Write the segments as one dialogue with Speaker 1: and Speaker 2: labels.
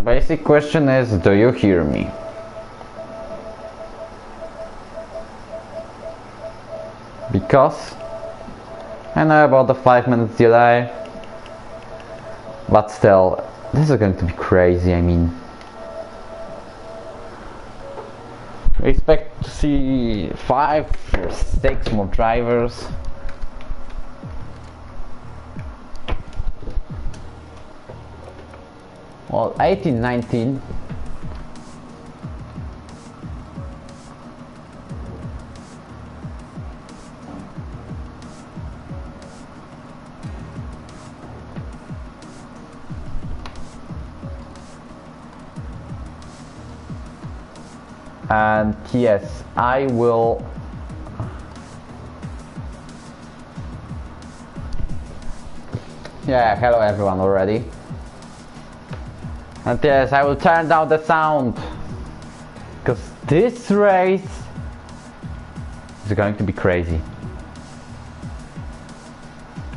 Speaker 1: The basic question is, do you hear me? Because I know about the 5 minutes delay, but still, this is going to be crazy. I mean, we expect to see 5 or 6 more drivers. Well, 18, 19. And yes, I will hello everyone already. And yes, I will turn down the sound, because this race is going to be crazy.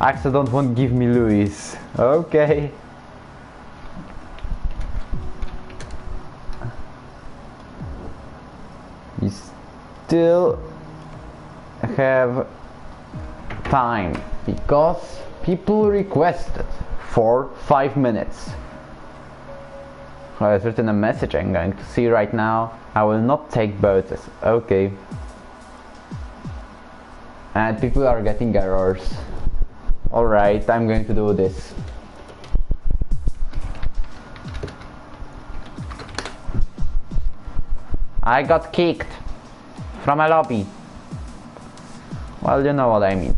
Speaker 1: Accident won't give me Lewis. Okay. We still have time, because people requested for 5 minutes. I've written a message I'm going to see right now. I will not take boats. Okay. And people are getting errors. Alright, I'm going to do this. I got kicked from a lobby. Well, you know what I mean.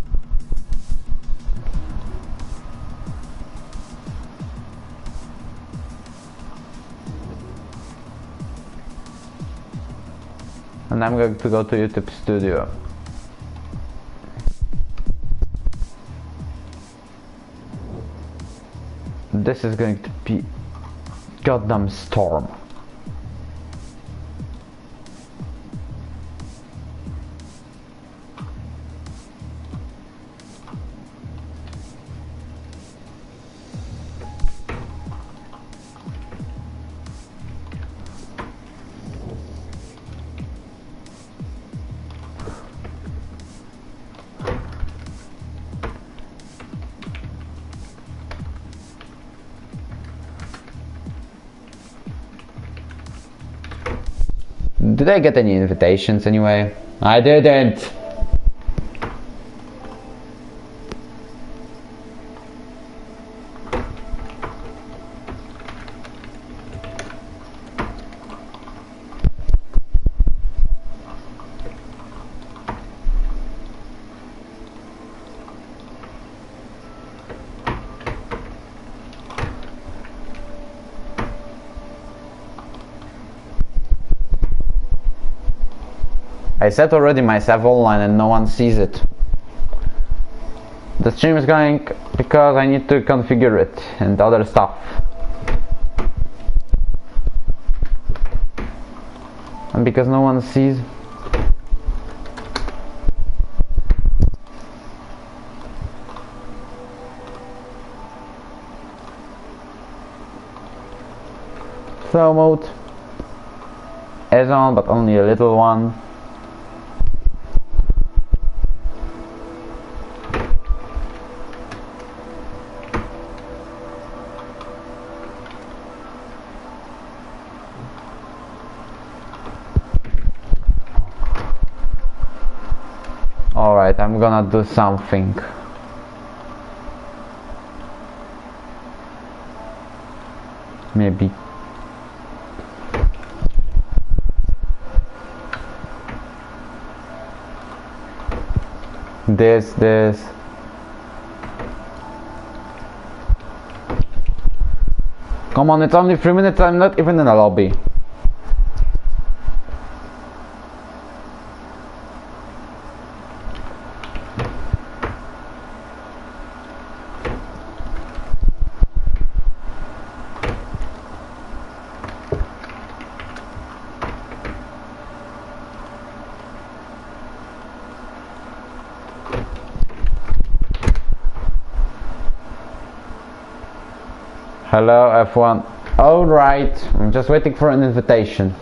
Speaker 1: And I'm going to go to YouTube Studio. This is going to be goddamn storm. Did I get any invitations anyway? I didn't! I set already myself online and no one sees it. The stream is going because I need to configure it and other stuff. And because no one sees. Slow mode is on, but only a little one. Alright, I'm gonna do something. Maybe. This. Come on, it's only 3 minutes, I'm not even in a lobby. Hello F1. Alright, I'm just waiting for an invitation.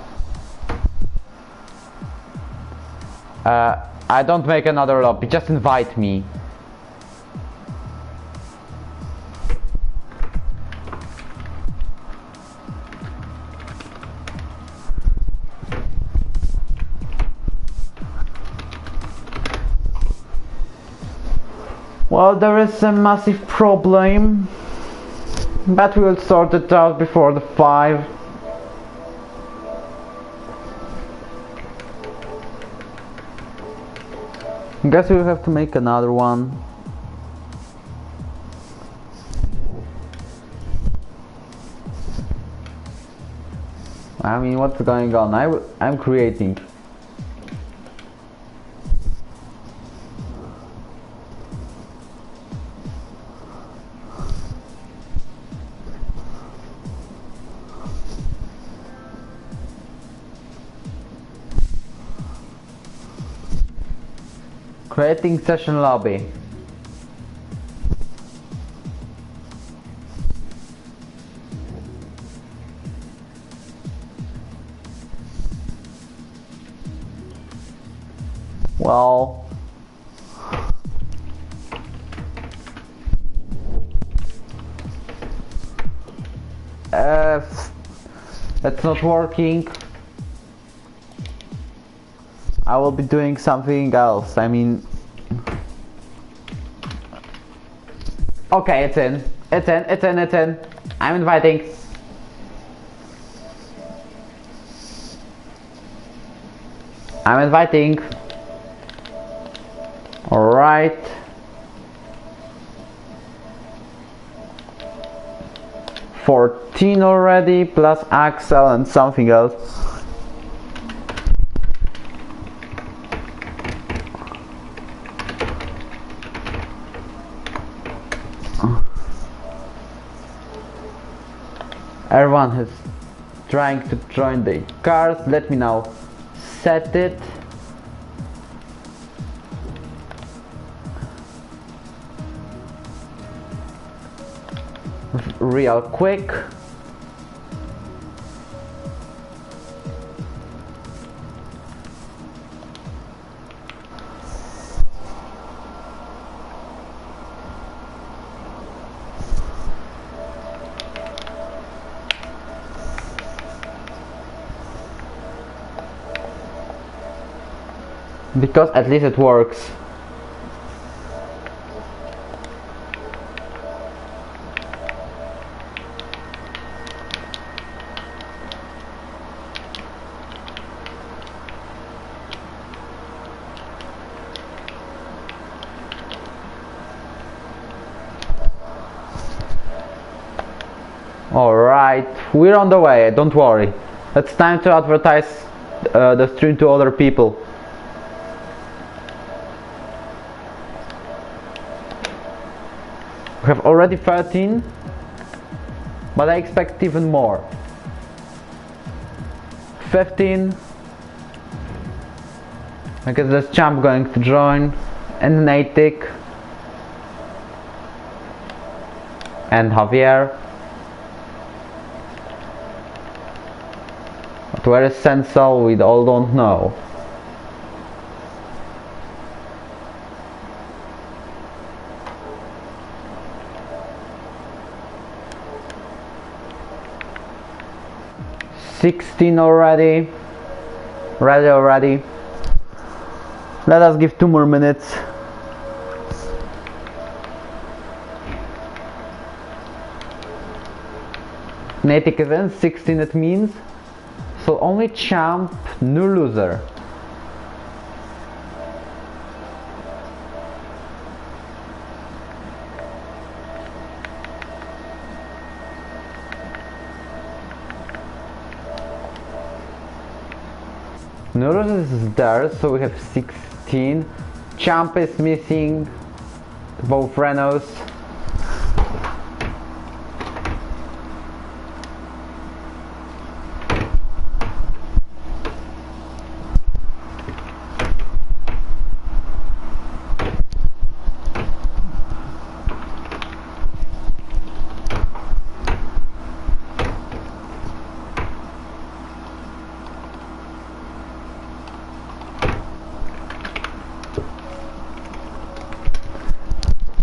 Speaker 1: I don't make another lobby, just invite me. Well, there is a massive problem, but we will sort it out before the 5. Guess we'll have to make another one. I mean, what's going on? I'm creating. Creating session lobby. Well, that's not working. I will be doing something else. I mean, okay, it's in. I'm inviting. Alright. $14 already, plus Axel and something else. Everyone is trying to join the cars. Let me now set it. Real quick. Because at least it works. Alright, we're on the way, don't worry. It's time to advertise the stream to other people. We have already 13, but I expect even more. 15. I guess there's Champ going to join, and Natick, and Javier. But where is Sensal? We all don't know. $16 already. Ready already. Let us give 2 more minutes. Natick is in, 16 it means. So only Champ, no loser. Neurosis is there, so we have 16. Champ is missing both Renos.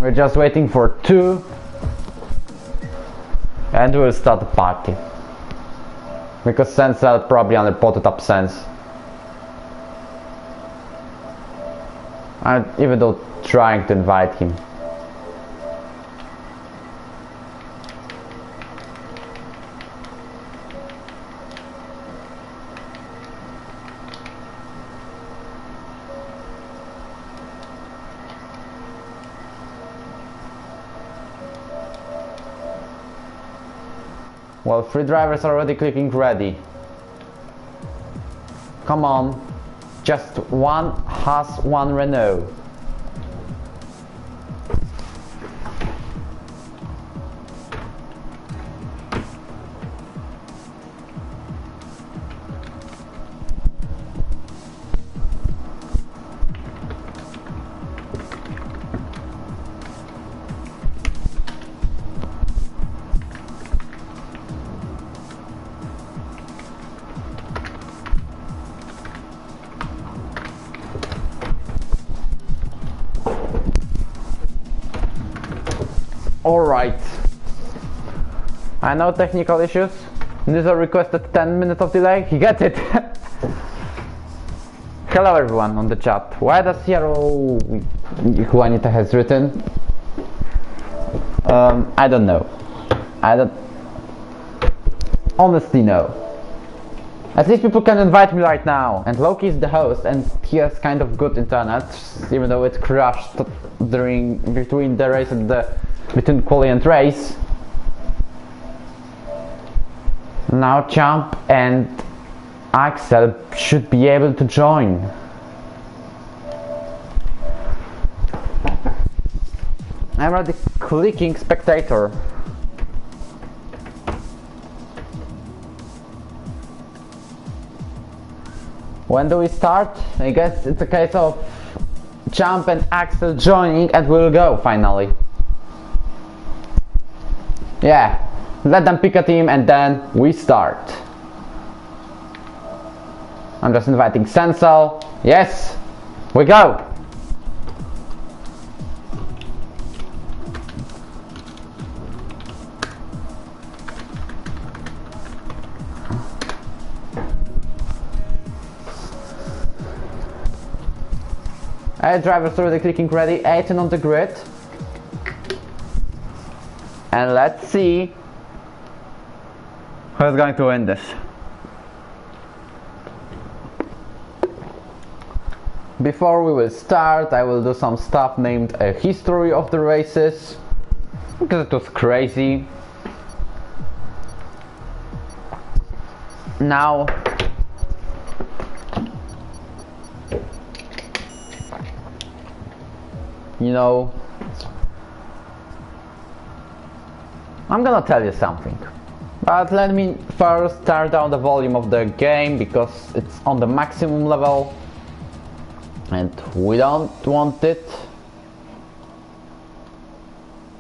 Speaker 1: We're just waiting for 2 and we'll start the party. Because Sensa probably under prototype sense. Even though trying to invite him. Well, 3 drivers are already clicking ready. Come on. Just one Haas, one Renault. Alright. I know technical issues. User requested 10 minutes of delay. He gets it. Hello everyone on the chat. Why does Yaro Juanita has written? I don't know. I don't honestly know. At least people can invite me right now. And Loki is the host and he has kind of good internet, even though it crashed between the race and between quali and race. Now Champ and Axel should be able to join. I'm already clicking spectator. When do we start? I guess it's a case of Champ and Axel joining and we'll go finally. Yeah, let them pick a team and then we start. I'm just inviting Sensal. Yes, we go. Drivers already clicking ready, 18 on the grid. And let's see who's going to win this. Before we will start, I will do some stuff named a history of the races, because it was crazy. Now you know, I'm gonna tell you something, but let me first turn down the volume of the game because it's on the maximum level and we don't want it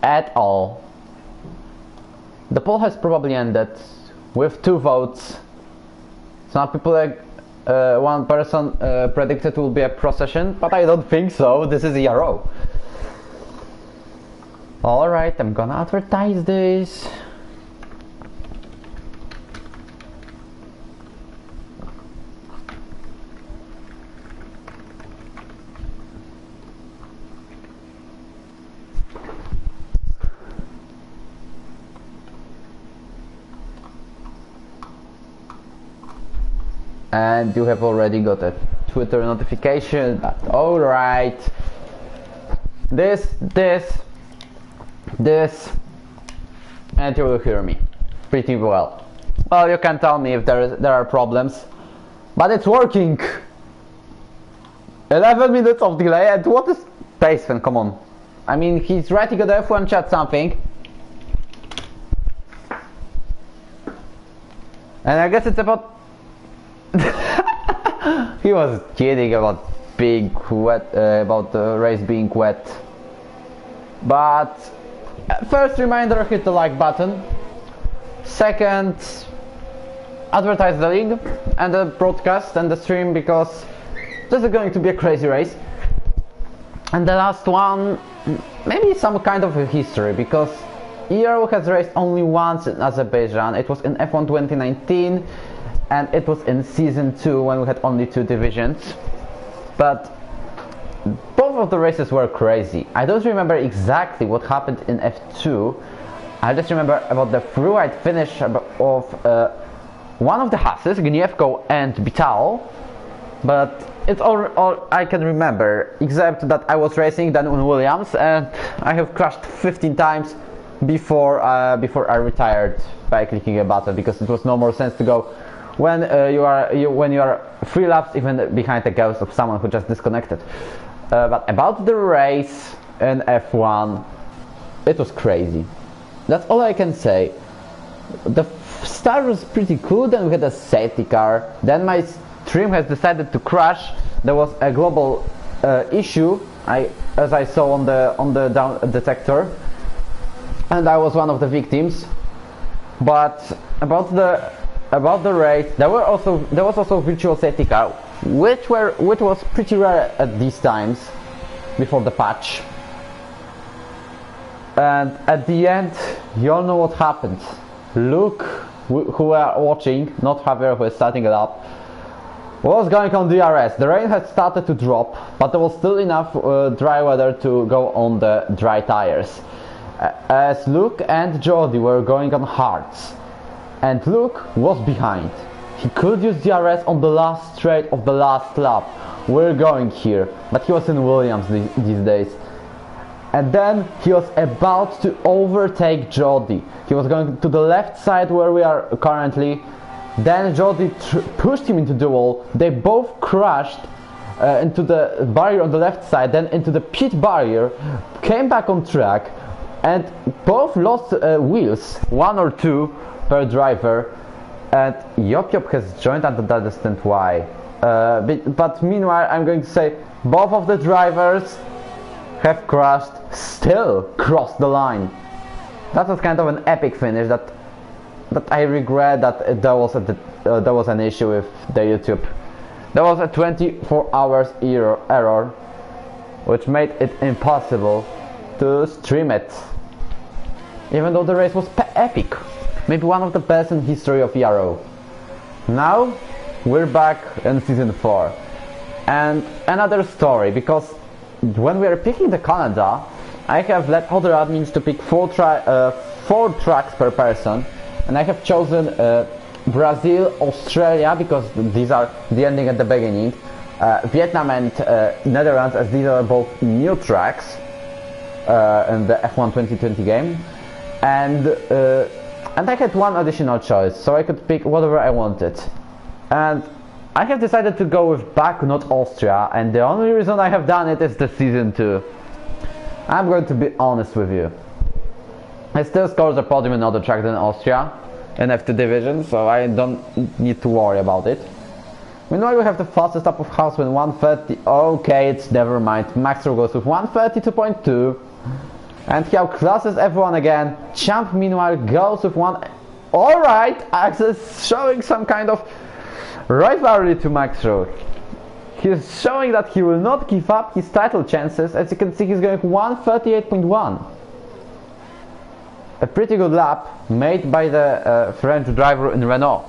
Speaker 1: at all. The poll has probably ended with 2 votes. Some people one person predicted it will be a procession, but I don't think so. This is ERO. Alright, I'm gonna advertise this. And you have already got a Twitter notification, but alright. This, and you will hear me pretty well. Well, you can tell me if there are problems, but it's working. 11 minutes of delay, and what is Paceman? Come on. I mean, he's writing on the F1 chat something, and I guess it's about. He was kidding about being wet, about the race being wet. But first reminder, hit the like button. Second, advertise the league and the broadcast and the stream, because this is going to be a crazy race. And the last one, maybe some kind of a history, because Euro has raced only once in Azerbaijan. It was in F1 2019 and it was in season 2 when we had only 2 divisions. But both of the races were crazy. I don't remember exactly what happened in F2. I just remember about the free-ride finish of one of the Hasses, Gniewko and Bitao. But it's all I can remember, except that I was racing then on Williams and I have crashed 15 times before I retired by clicking a button, because it was no more sense to go when you are 3 laps even behind the ghost of someone who just disconnected. But about the race in F1, it was crazy. That's all I can say. The start was pretty cool, then we had a safety car, then my stream has decided to crash. There was a global issue, as I saw on the down detector, and I was one of the victims. But about the race, there was also virtual safety car, which was pretty rare at these times before the patch. And at the end, you all know what happened. Luke, who are watching, not Javier, who is starting it up, was going on DRS. The rain had started to drop, but there was still enough dry weather to go on the dry tires. As Luke and Jordi were going on hards, and Luke was behind. He could use DRS on the last straight of the last lap. We're going here, but he was in Williams these days. And then he was about to overtake Jordi. He was going to the left side where we are currently. Then Jordi pushed him into the wall. They both crashed into the barrier on the left side, then into the pit barrier, came back on track, and both lost wheels, 1 or 2 per driver. And Yop has joined, and I understand why. But meanwhile, I'm going to say both of the drivers have crashed, still crossed the line. That was kind of an epic finish that I regret that there was an issue with the YouTube. There was a 24 hours error, which made it impossible to stream it, even though the race was epic. Maybe one of the best in history of ERO. Now we're back in season 4, and another story, because when we are picking the Canada, I have let other admins to pick 4 tracks per person, and I have chosen Brazil, Australia, because these are the ending at the beginning, Vietnam and Netherlands, as these are both new tracks in the F1 2020 game, and I had one additional choice, so I could pick whatever I wanted. And I have decided to go with Baku, not Austria, and the only reason I have done it is the season 2. I'm going to be honest with you. I still scored a podium in another track than Austria in F2 division, so I don't need to worry about it. Meanwhile, we have the fastest lap of house with 130. Okay, it's never mind. Max Rowe goes with 132.2. And he outclasses everyone again. Champ, meanwhile, goes with 1. Alright, Access showing some kind of rivalry to Max Rowe. He's showing that he will not give up his title chances. As you can see, he's going 138.1. A pretty good lap made by the French driver in Renault.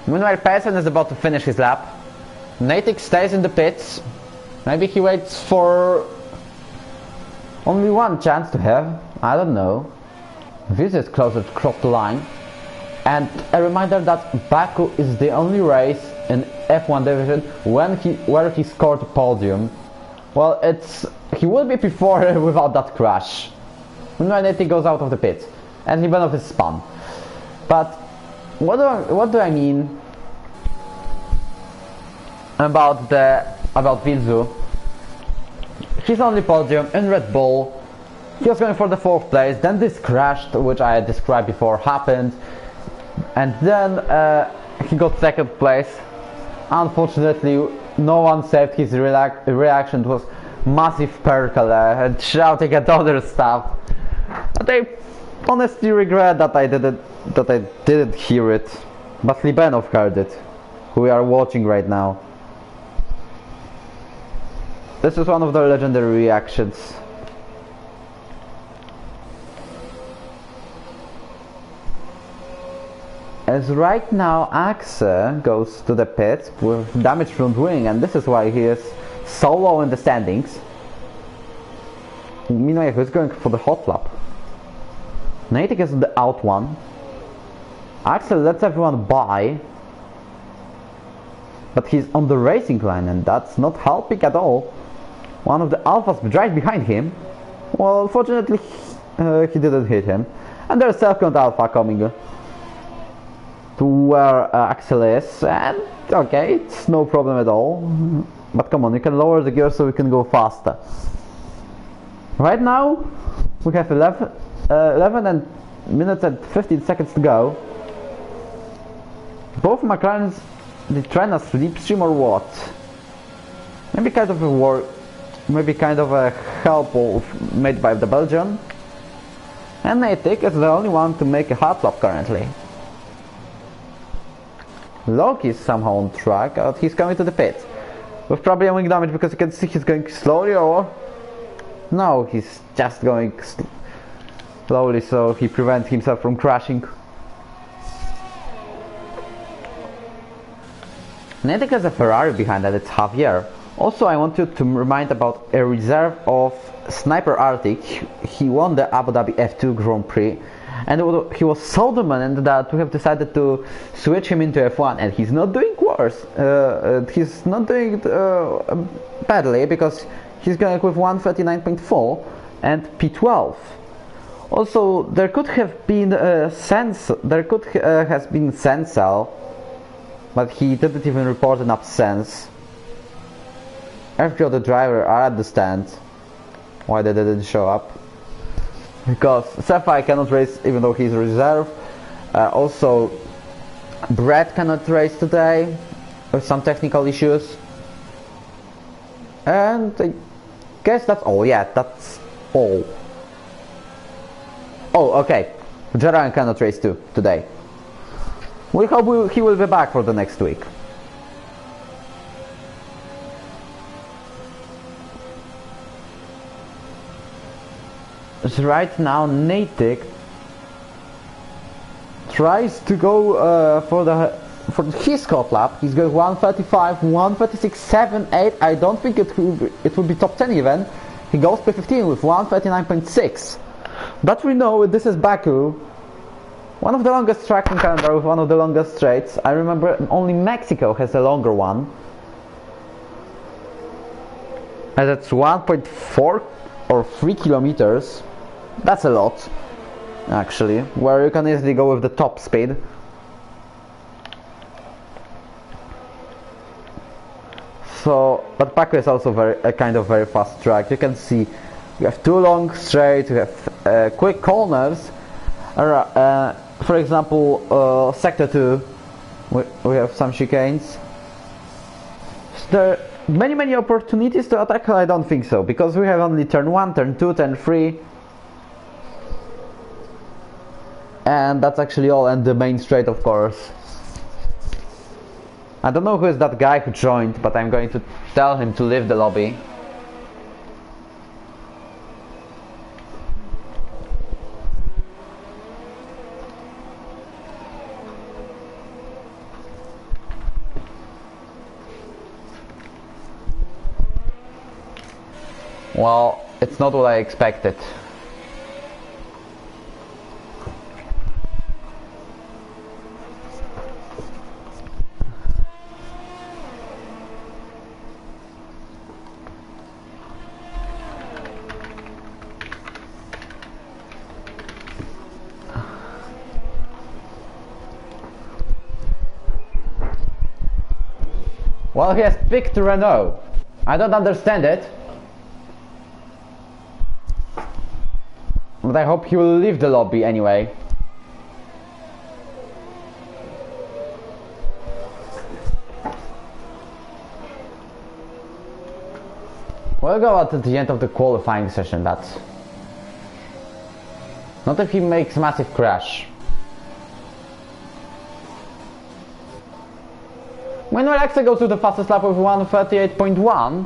Speaker 1: Meanwhile, Pearson is about to finish his lap. Natick stays in the pits. Maybe he waits for only one chance to have. I don't know. This is closer to cross the line. And a reminder that Baku is the only race in F1 division where he scored a podium. Well, he would be P4 without that crash. Meanwhile, Natick goes out of the pit and he went off his spun. But what do I mean about Vizu? His only podium in Red Bull. He was going for the 4th place, then this crashed, which I had described before, happened, and then he got 2nd place. Unfortunately, no one saved his reaction. It was massive perkele and shouting at other stuff. But I honestly regret that I didn't hear it. But Libenov heard it, who we are watching right now. This is one of the legendary reactions. As right now Axe goes to the pit with damage front wing, and this is why he is so low in the standings. Meanwhile, he's going for the hot lap. Natick is the out one. Axel lets everyone by, but he's on the racing line, and that's not helping at all. One of the alphas right behind him. Well, fortunately, he didn't hit him. And there's second alpha coming to where Axel is, and okay, it's no problem at all. But come on, you can lower the gear so we can go faster. Right now, we have 11 minutes and 15 seconds to go. Both McLarens, they trying a slipstream or what? Maybe kind of a work, maybe kind of a help made by the Belgian. And Natick is the only one to make a hard lap currently. Loki is somehow on track, but he's coming to the pit. With probably a wing damage because you can see he's going slowly, or... No, he's just going slowly so he prevents himself from crashing. Natick has a Ferrari behind that, it's Javier. Also, I want you to remind about a reserve of Sniper Arctic. He won the Abu Dhabi F2 Grand Prix, and he was so dominant that we have decided to switch him into F1, and he's not doing worse. He's not doing badly because he's going with 139.4 and P12. Also, there could have been has been Sensel, but he didn't even report enough sense. Every other driver are at the stand. Why they didn't show up? Because Sapphire cannot race even though he's reserve. Also, Brett cannot race today with some technical issues. And I guess that's all. Yeah, that's all. Oh, okay. Jaran cannot race too today. We hope he will be back for the next week. So right now, Natick tries to go for his hot lap. He's going 135, 136, 7, 8. I don't think it will be top 10 even. He goes P15 with 139.6. But we know this is Baku, one of the longest tracks in calendar with one of the longest straights. I remember only Mexico has a longer one, and it's 1.4 or 3 kilometers. That's a lot, actually, where you can easily go with the top speed. So, but Baku is also a kind of very fast track. You can see you have two long straights, you have quick corners. For example, sector 2, we have some chicanes. So there are many opportunities to attack. I don't think so, because we have only turn 1, turn 2, turn 3. And that's actually all, and the main straight, of course. I don't know who is that guy who joined, but I'm going to tell him to leave the lobby. Well, it's not what I expected. Well, he has picked Renault. I don't understand it. But I hope he will leave the lobby anyway. We'll go out at the end of the qualifying session, that's... Not if he makes massive crash. When Alexa goes to the fastest lap with 138.1,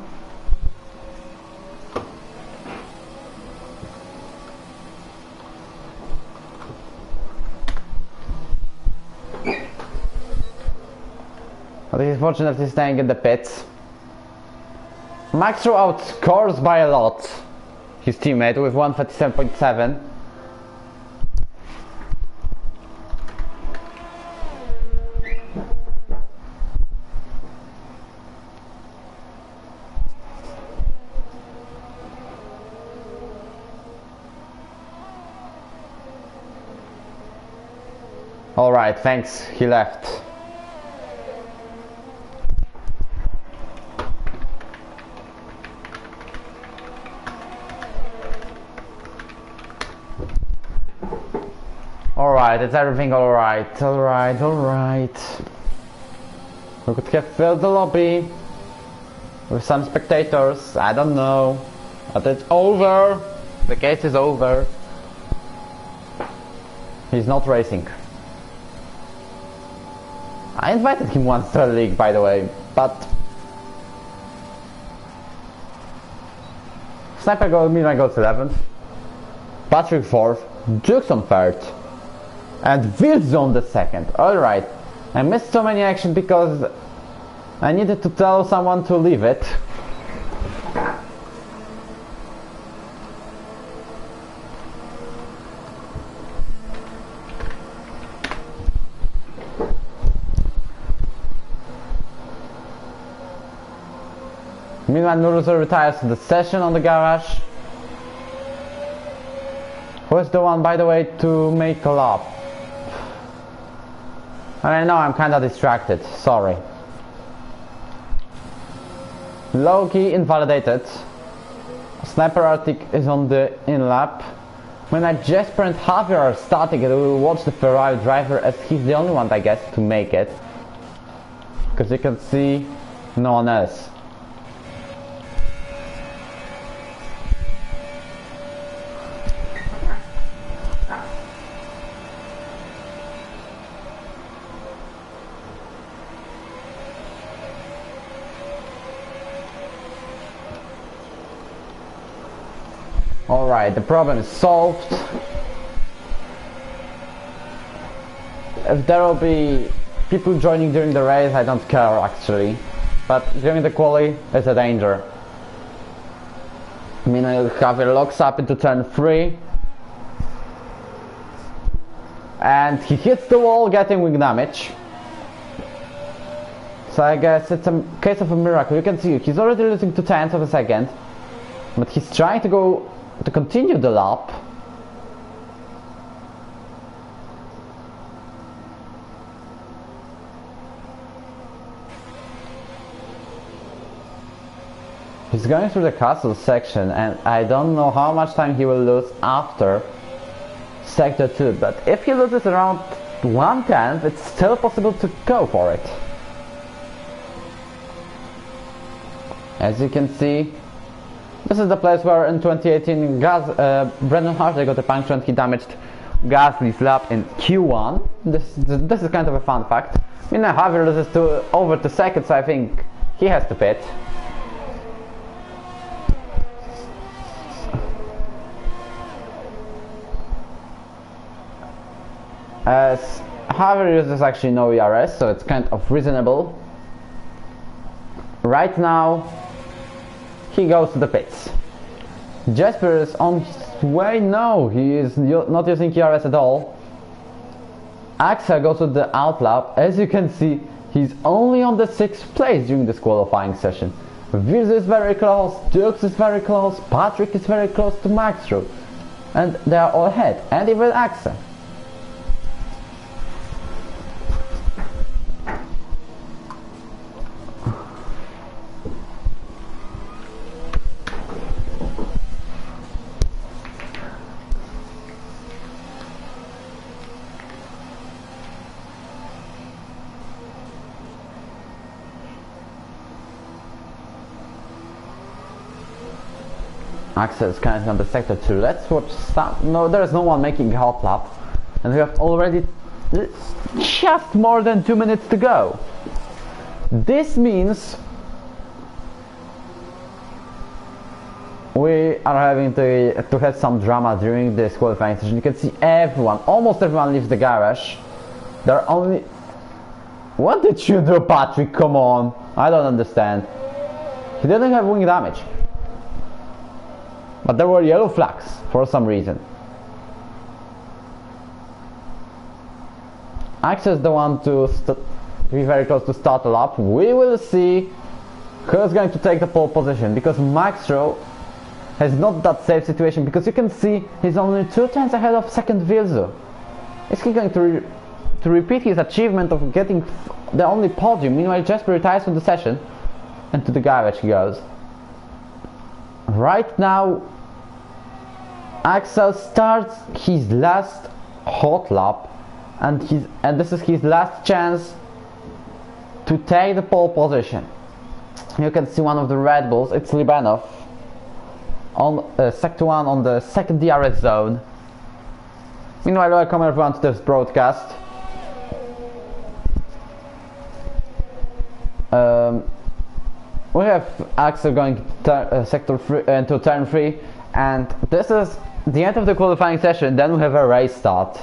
Speaker 1: But he's fortunately staying in the pits. Maxro outscores by a lot his teammate with 137.7. Alright, thanks, he left. Alright, it's everything alright, alright. We could have filled the lobby with some spectators, I don't know. But it's over. The case is over. He's not racing. I invited him once to a league, by the way, but Sniper goes, Milan goes 11th, Patrick 4th, Jukson 3rd, and Wildzone the 2nd. Alright, I missed so many action because I needed to tell someone to leave it. Meanwhile, Nuruzer retires to the session on the garage. Who is the one, by the way, to make a lap? I know I'm kinda distracted, sorry. Low-key invalidated. Sniper Arctic is on the in-lap. When Jesper and Javier are starting, we will watch the Ferrari driver as he's the only one, I guess, to make it. Because you can see no one else. Alright, the problem is solved. If there will be people joining during the race, I don't care actually. But during the quali, it's a danger. Meanwhile, Javier locks up into turn 3. And he hits the wall, getting wing damage. So I guess it's a case of a miracle. You can see he's already losing 2/10 of a second. But he's trying to continue the lap. He's going through the castle section and I don't know how much time he will lose after sector 2, but if he loses around 1/10, it's still possible to go for it. As you can see, this is the place where in 2018 Brendan Hartley got a puncture and he damaged Gasly's lap in Q1. This is kind of a fun fact. I mean, Javier loses over 2 seconds, so I think he has to pit. As Javier uses actually no ERS, so it's kind of reasonable. Right now, he goes to the pits. Jesper is on his way. No, he is not using ERS at all. Axel goes to the outlap. As you can see, he's only on the 6th place during this qualifying session. Virz is very close, Dukes is very close, Patrick is very close to Maxro. And they are all ahead, and even Axel. Axel is currently on the sector 2. Let's watch some. No, there is no one making a hot lap, and we have already just more than 2 minutes to go. This means we are having to have some drama during this qualifying session. You can see everyone, almost everyone leaves the garage. There are only What did you do, Patrick? Come on. I don't understand. He didn't have wing damage. But there were yellow flags for some reason. Axel is the one to be very close to start a lap. We will see who's going to take the pole position, because Maxro has not that safe situation, because you can see he's only 2 turns ahead of second Vilzu. Is he going to repeat his achievement of getting the only podium? Meanwhile, Jesper retires from the session and to the garage he goes. Right now Axel starts his last hot lap, and this is his last chance to take the pole position. You can see one of the Red Bulls, it's Libanov, on Sector 1 on the second DRS zone. Meanwhile, welcome everyone to this broadcast. We have Axel going sector 3 into turn 3, and this is the end of the qualifying session. Then we have a race start.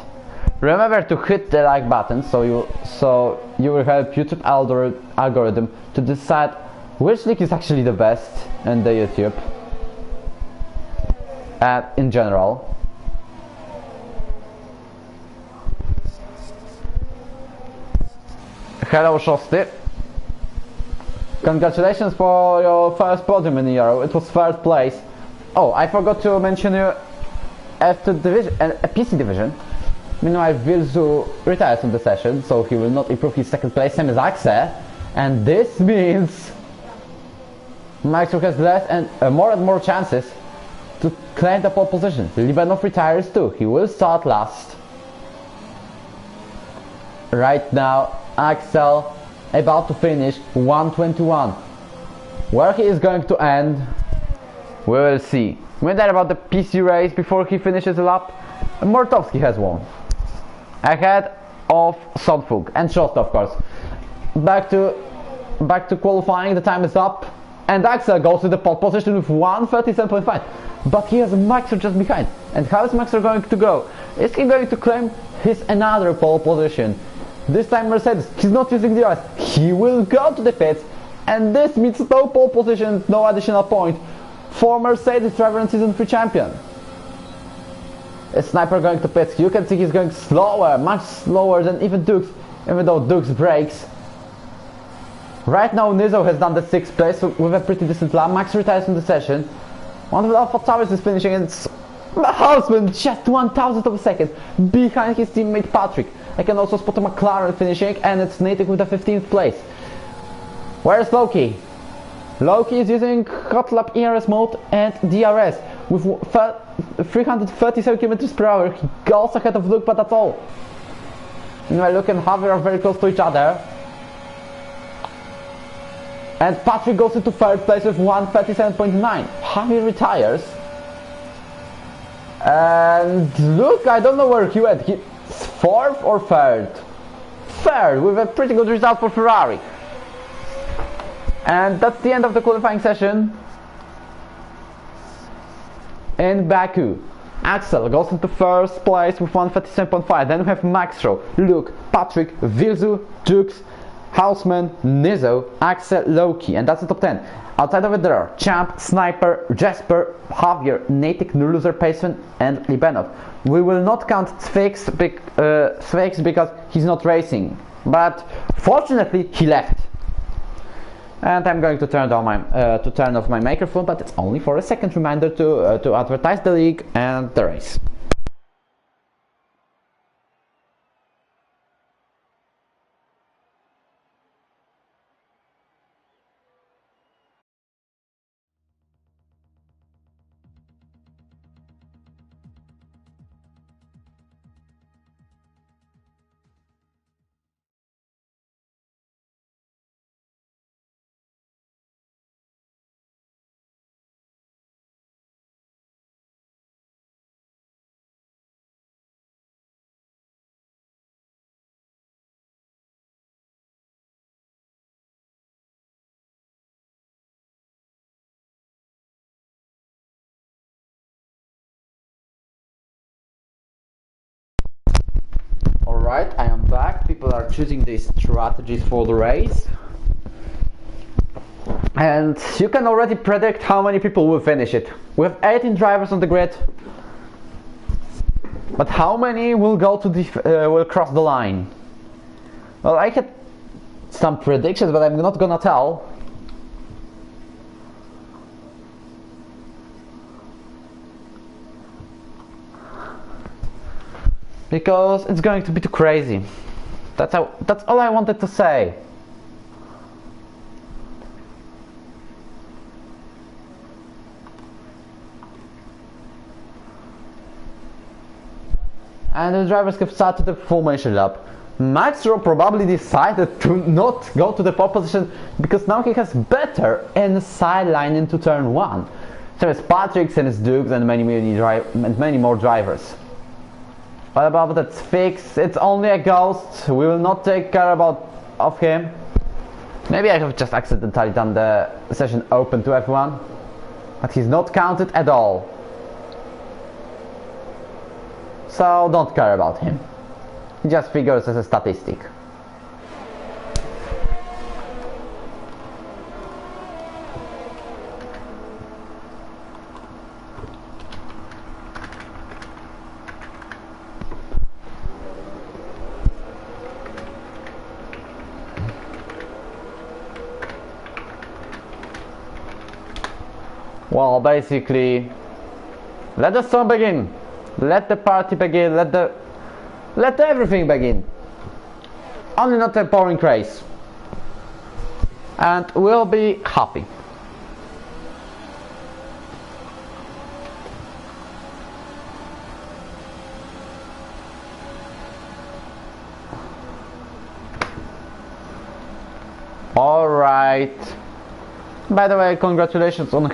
Speaker 1: Remember to hit the like button, so you will help YouTube algorithm to decide which league is actually the best in the YouTube in general. Hello Shosty. Congratulations for your first podium in the Euro. It was third place. Oh, I forgot to mention you after division, PC division. Meanwhile, Vilzu retires from the session, so he will not improve his second place, same as Axe. And this means Maxro has less and more chances to claim the pole position. Libanov retires too. He will start last. Right now, Axel about to finish 121. Where he is going to end, we will see. When that about the PC race before he finishes the lap, Mortowski has won. Ahead of Sontfug and Shot, of course. Back to qualifying, the time is up, and Axel goes to the pole position with 1:37.5. But he has Maxer just behind. And how is Maxer going to go? Is he going to claim his another pole position? This time Mercedes, he's not using the ice. He will go to the pits, and this means no pole position, no additional point for Mercedes driver and season 3 champion. A sniper going to pits. You can see he's going slower, much slower than even Dukes, even though Dukes brakes. Right now Nizo has done the 6th place with a pretty decent lap. Max retires from the session. One of the Alpha Towers is finishing, and it's Houseman just 1,000th of a second behind his teammate Patrick. I can also spot a McLaren finishing, and it's Natick with the 15th place. Where's Loki? Loki is using hot lap ERS mode and DRS with 337 km/h. He goes ahead of Luke, but that's all. Meanwhile, Luke and Javier are very close to each other. And Patrick goes into 3rd place with 1:37.9. Javier retires. And Luke, I don't know where he went. He's 4th or 3rd? 3rd, with a pretty good result for Ferrari. And that's the end of the qualifying session in Baku. Axel goes into 1st place with 1:37.5. Then we have Maxro, Luke, Patrick, Vilzu, Dukes, Houseman, Nizo, Axel, Loki, and that's the top 10. Outside of it there are Champ, Sniper, Jesper, Javier, Natick, Nurluzer, Payson, and Libanov. We will not count Sphinx because he's not racing, but fortunately he left. And I'm going to turn off my microphone, but it's only for a second reminder to advertise the league and the race. Alright, I am back people are choosing these strategies for the race. And you can already predict how many people will finish it. We have 18 drivers on the grid. But how many will go to the will cross the line? Well, I had some predictions, but I'm not gonna tell. Because it's going to be too crazy. That's all I wanted to say. And the drivers have started the formation lap. Maxro probably decided to not go to the pole position because now he has better inside line into turn 1. So it's Patrick and his Dukes and many more drivers. What about that fix? It's only a ghost. We will not take care of him. Maybe I have just accidentally done the session open to F1, but he's not counted at all. So don't care about him. He just figures as a statistic. Well, basically, let the song begin. Let the party begin. Let everything begin. Only not a boring race. And we'll be happy. Alright. By the way, congratulations on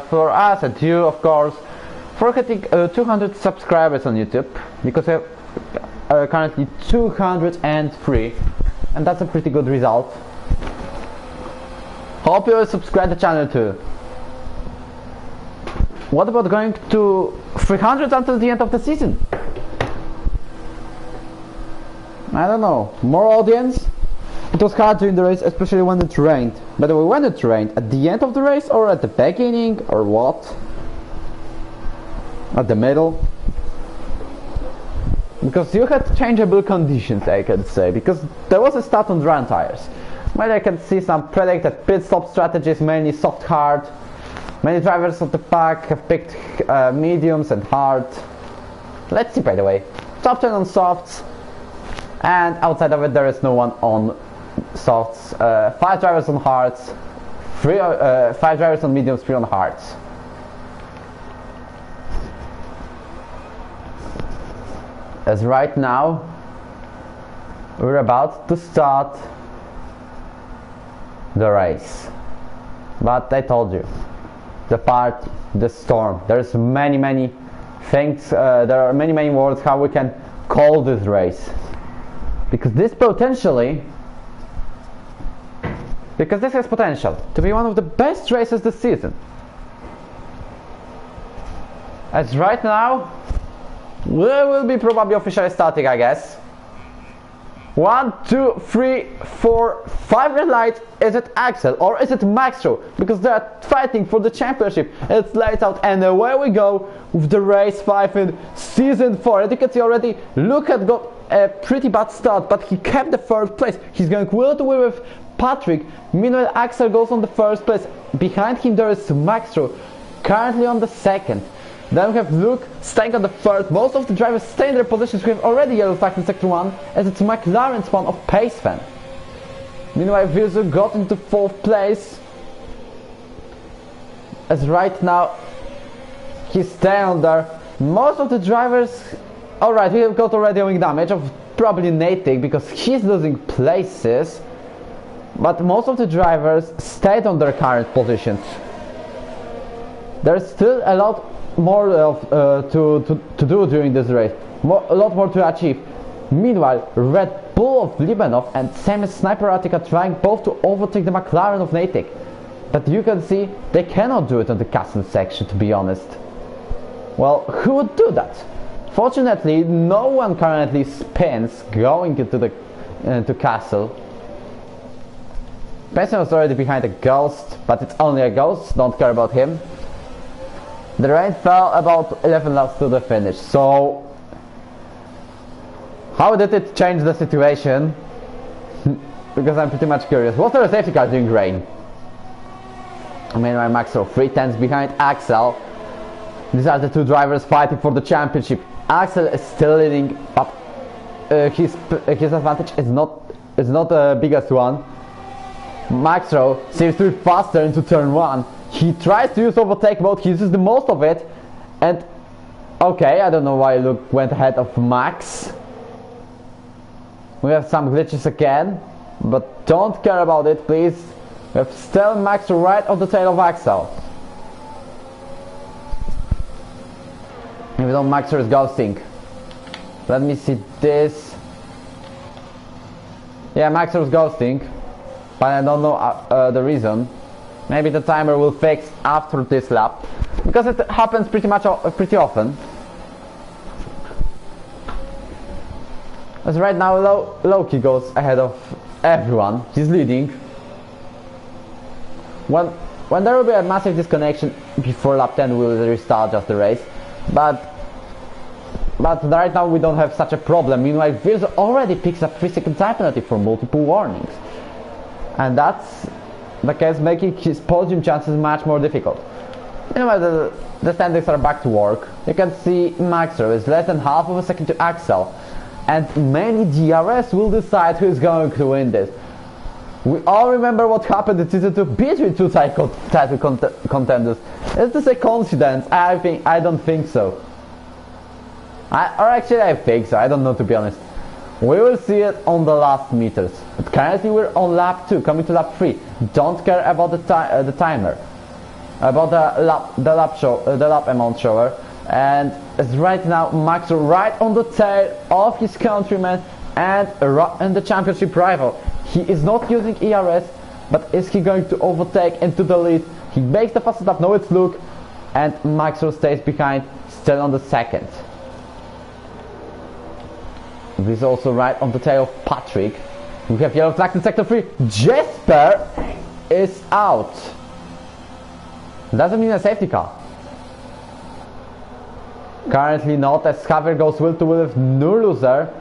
Speaker 1: for us and you, of course, for hitting 200 subscribers on YouTube, because we have currently 203, and that's a pretty good result. Hope you will subscribe to the channel too. What about going to 300 until the end of the season? I don't know, more audience? It was hard during the race, especially when it rained. By the way, when it rained, at the end of the race or at the beginning or what? At the middle? Because you had changeable conditions, I can say, because there was a start on dry tires. Well, I can see some predicted pit stop strategies, mainly soft hard. Many drivers of the pack have picked mediums and hard. Let's see, by the way. Top 10 on softs, and outside of it there is no one on softs. 5 drivers on hards, 5 drivers on mediums, 3 on hards. As right now we're about to start the race, but I told you, the storm, there's many things, there are many words how we can call this race, because this has potential to be one of the best races this season. As right now we will be probably officially starting, I guess. 1, 2, 3, 4, 5 red lights. Is it Axel or is it Maxro? Because they are fighting for the championship. It's lights out and away we go with the race 5 in season 4. As you can see already, Lukat got a pretty bad start, but he kept the 3rd place. He's going wheel to wheel with Patrick. Meanwhile, Axel goes on the 1st place. Behind him there is Maxro, currently on the 2nd. Then we have Luke staying on the 3rd. Most of the drivers stay in their positions. We have already yellow flag in sector 1, as it's McLaren spawn of Pace Fan. Meanwhile, Virzu got into 4th place, as right now he's staying there. Most of the drivers, alright, we have got already wing damage of probably Natick because he's losing places, but most of the drivers stayed on their current positions. There's still a lot more to do during this race, a lot more to achieve. Meanwhile, Red Bull of Libanov and same Sniper Attica trying both to overtake the McLaren of Natick, but you can see they cannot do it on the custom section, to be honest. Well, who would do that? Fortunately, no one currently spins going into the to Castle. Benson was already behind a ghost, but it's only a ghost, don't care about him. The rain fell about 11 laps to the finish, so how did it change the situation? Because I'm pretty much curious. Was there a safety car during rain? Meanwhile, Max 3/10 behind Axel. These are the two drivers fighting for the championship. Axel is still leading, but his advantage is not the biggest one. Max seems to be faster into turn 1. He tries to use overtake mode, he uses the most of it, and okay, I don't know why Luke went ahead of Max. We have some glitches again, but don't care about it, please. We have still Max right on the tail of Axel. Even though Max is ghosting. Let me see this. Yeah, Max was ghosting, but I don't know the reason. Maybe the timer will fix after this lap, because it happens pretty often. As right now Loki goes ahead of everyone. He's leading. When there will be a massive disconnection before lap 10, we'll restart just the race. But right now we don't have such a problem. Meanwhile, Vils already picks up 3-second time penalty for multiple warnings, and that's the case, making his podium chances much more difficult. Anyway, the standings are back to work. You can see Max is less than half of a second to Axel, and mainly DRS will decide who is going to win this. We all remember what happened in Season 2 between two title contenders. Is this a coincidence? I don't think so. I think so. I don't know, to be honest. We will see it on the last meters. But currently we're on lap 2, coming to lap 3. Don't care about the timer, about the lap amount shower. And as right now, Max right on the tail of his countryman and the championship rival. He is not using ERS, but is he going to overtake into the lead? He makes the fastest lap. No, it's Luke, and Max stays behind, still on the second. This is also right on the tail of Patrick. We have yellow flags in sector 3. Jesper is out. Doesn't mean a safety car. Currently not, as Javier goes wheel to wheel with Nurluzer.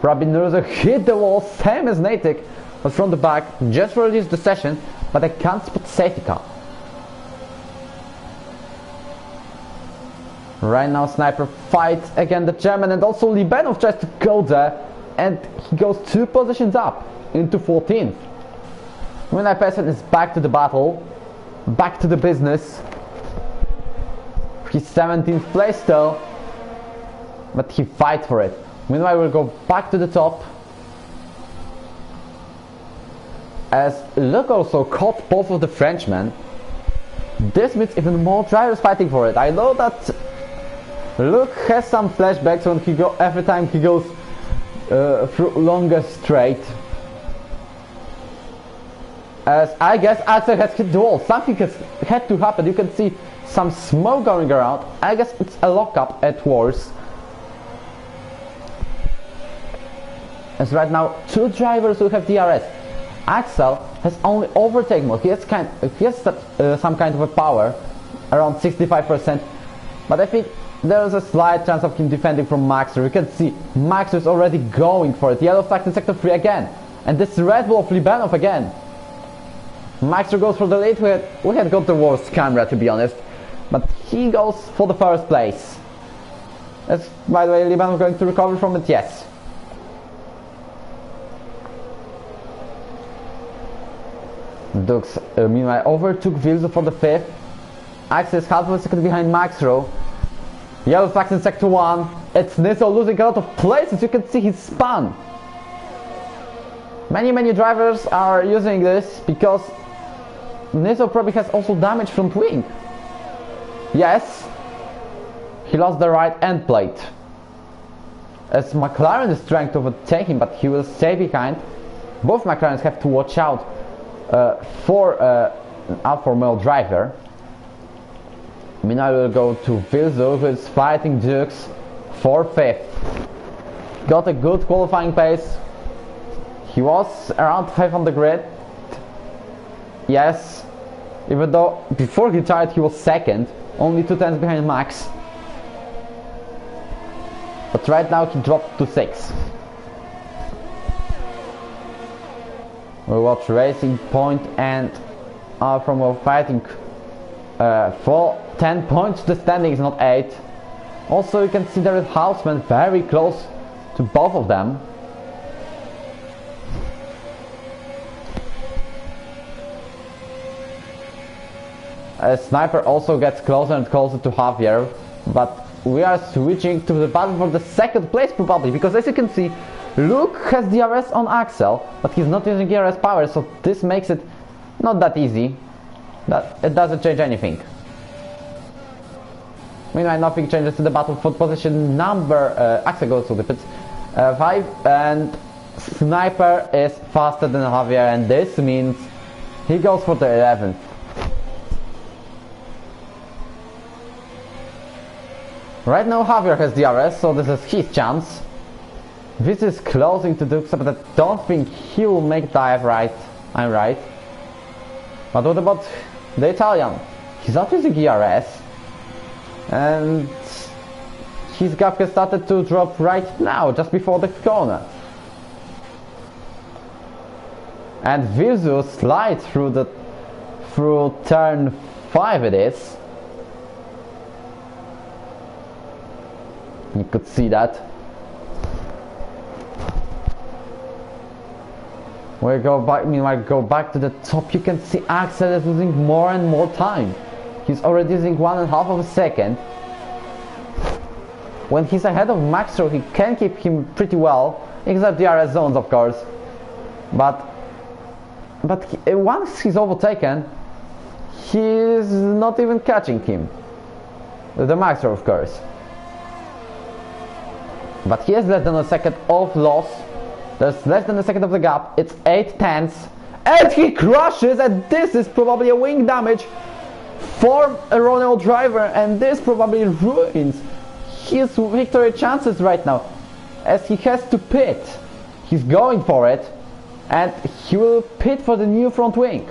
Speaker 1: Probably Nurluzer hit the wall, same as Natick, but from the back, just released the session, but I can't spot the safety car. Right now Sniper fights again the German, and also Libanov tries to go there, and he goes 2 positions up into 14th. When Pearson is back to the battle, back to the business. He's 17th place still, but he fights for it. Meanwhile we'll go back to the top, as Luke also caught both of the Frenchmen. This means even more drivers fighting for it. I know that Luke has some flashbacks when every time he goes through longest straight. As I guess Axel has hit the wall. Something has had to happen. You can see some smoke going around. I guess it's a lockup at worst. As right now 2 drivers will have DRS. Axel has only overtake mode. He has some kind of a power, around 65%, but I think there's a slight chance of him defending from Maxer. You can see Maxer is already going for it. Yellow flag in sector 3 again, and this Red Bull of Libanov again. Maxer goes for the lead. We had got the worst camera, to be honest, but he goes for the first place. Is, by the way, Libanov going to recover from it? Yes. Dux meanwhile overtook Vilzo for the 5th. Axel is half of a second behind Maxro. Yellow flags in sector 1. It's Niso losing a lot of places. You can see he spun. Many drivers are using this because Niso probably has also damage front wing. Yes, he lost the right end plate. As McLaren is trying to overtake him, but he will stay behind. Both McLarens have to watch out for an Alfa Romeo driver. Meanwhile we'll go to Vilzo, who is fighting Dux for 5th. Got a good qualifying pace. He was around 5 on the grid. Yes, even though before he retired he was second, only 2 tenths behind Max. But right now he dropped to 6. We watch Racing Point and from our fighting for 10 points. The standing is not 8. Also you can see there is Houseman very close to both of them. Sniper also gets closer and closer to Javier, but we are switching to the battle for the second place probably, because as you can see, Luke has DRS on Axel, but he's not using DRS power, so this makes it not that easy. It doesn't change anything. Meanwhile, nothing changes to the battle for position number. Axel goes to the pits 5, and Sniper is faster than Javier, and this means he goes for the 11th. Right now Javier has DRS, so this is his chance. This is closing to Dukes, but I don't think he will make dive right. I'm right. But what about the Italian? He's not using ERS, and his gap has started to drop right now, just before the corner. And Vizu slides through turn 5 it is. You could see that. Meanwhile, go back to the top. You can see Axel is losing more and more time. He's already using 1.5 of a second. When he's ahead of Maxro, he can keep him pretty well, except the RS zones, of course. But once he's overtaken, he's not even catching him. The Maxro, of course. But he has less than a second of loss. There's less than a second of the gap. It's 8 tenths. And he crushes, and this is probably a wing damage for a Renault driver, and this probably ruins his victory chances right now, as he has to pit. He's going for it, and he will pit for the new front wing.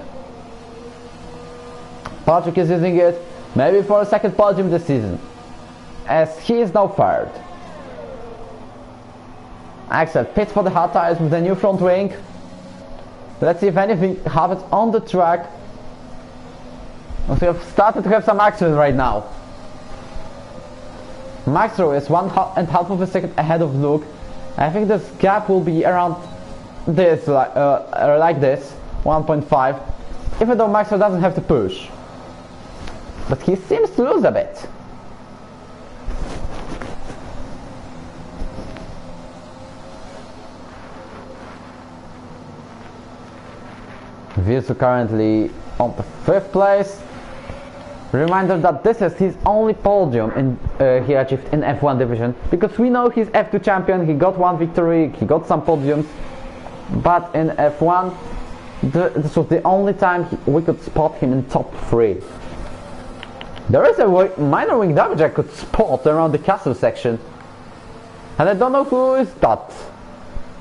Speaker 1: Patrick is using it maybe for a second podium this season, as he is now third. Axel pits for the hard tires with the new front wing. Let's see if anything happens on the track. We have started to have some action right now. Maxro is 1.5 of a second ahead of Luke. I think this gap will be around this, like this, 1.5. Even though Maxro doesn't have to push. But he seems to lose a bit. Vizu currently on the 5th place. Reminder that this is his only podium he achieved in F1 division, because we know he's F2 champion, he got 1 victory, he got some podiums, but in F1 this was the only time we could spot him in top 3. There is a minor wing damage I could spot around the castle section, and I don't know who is that.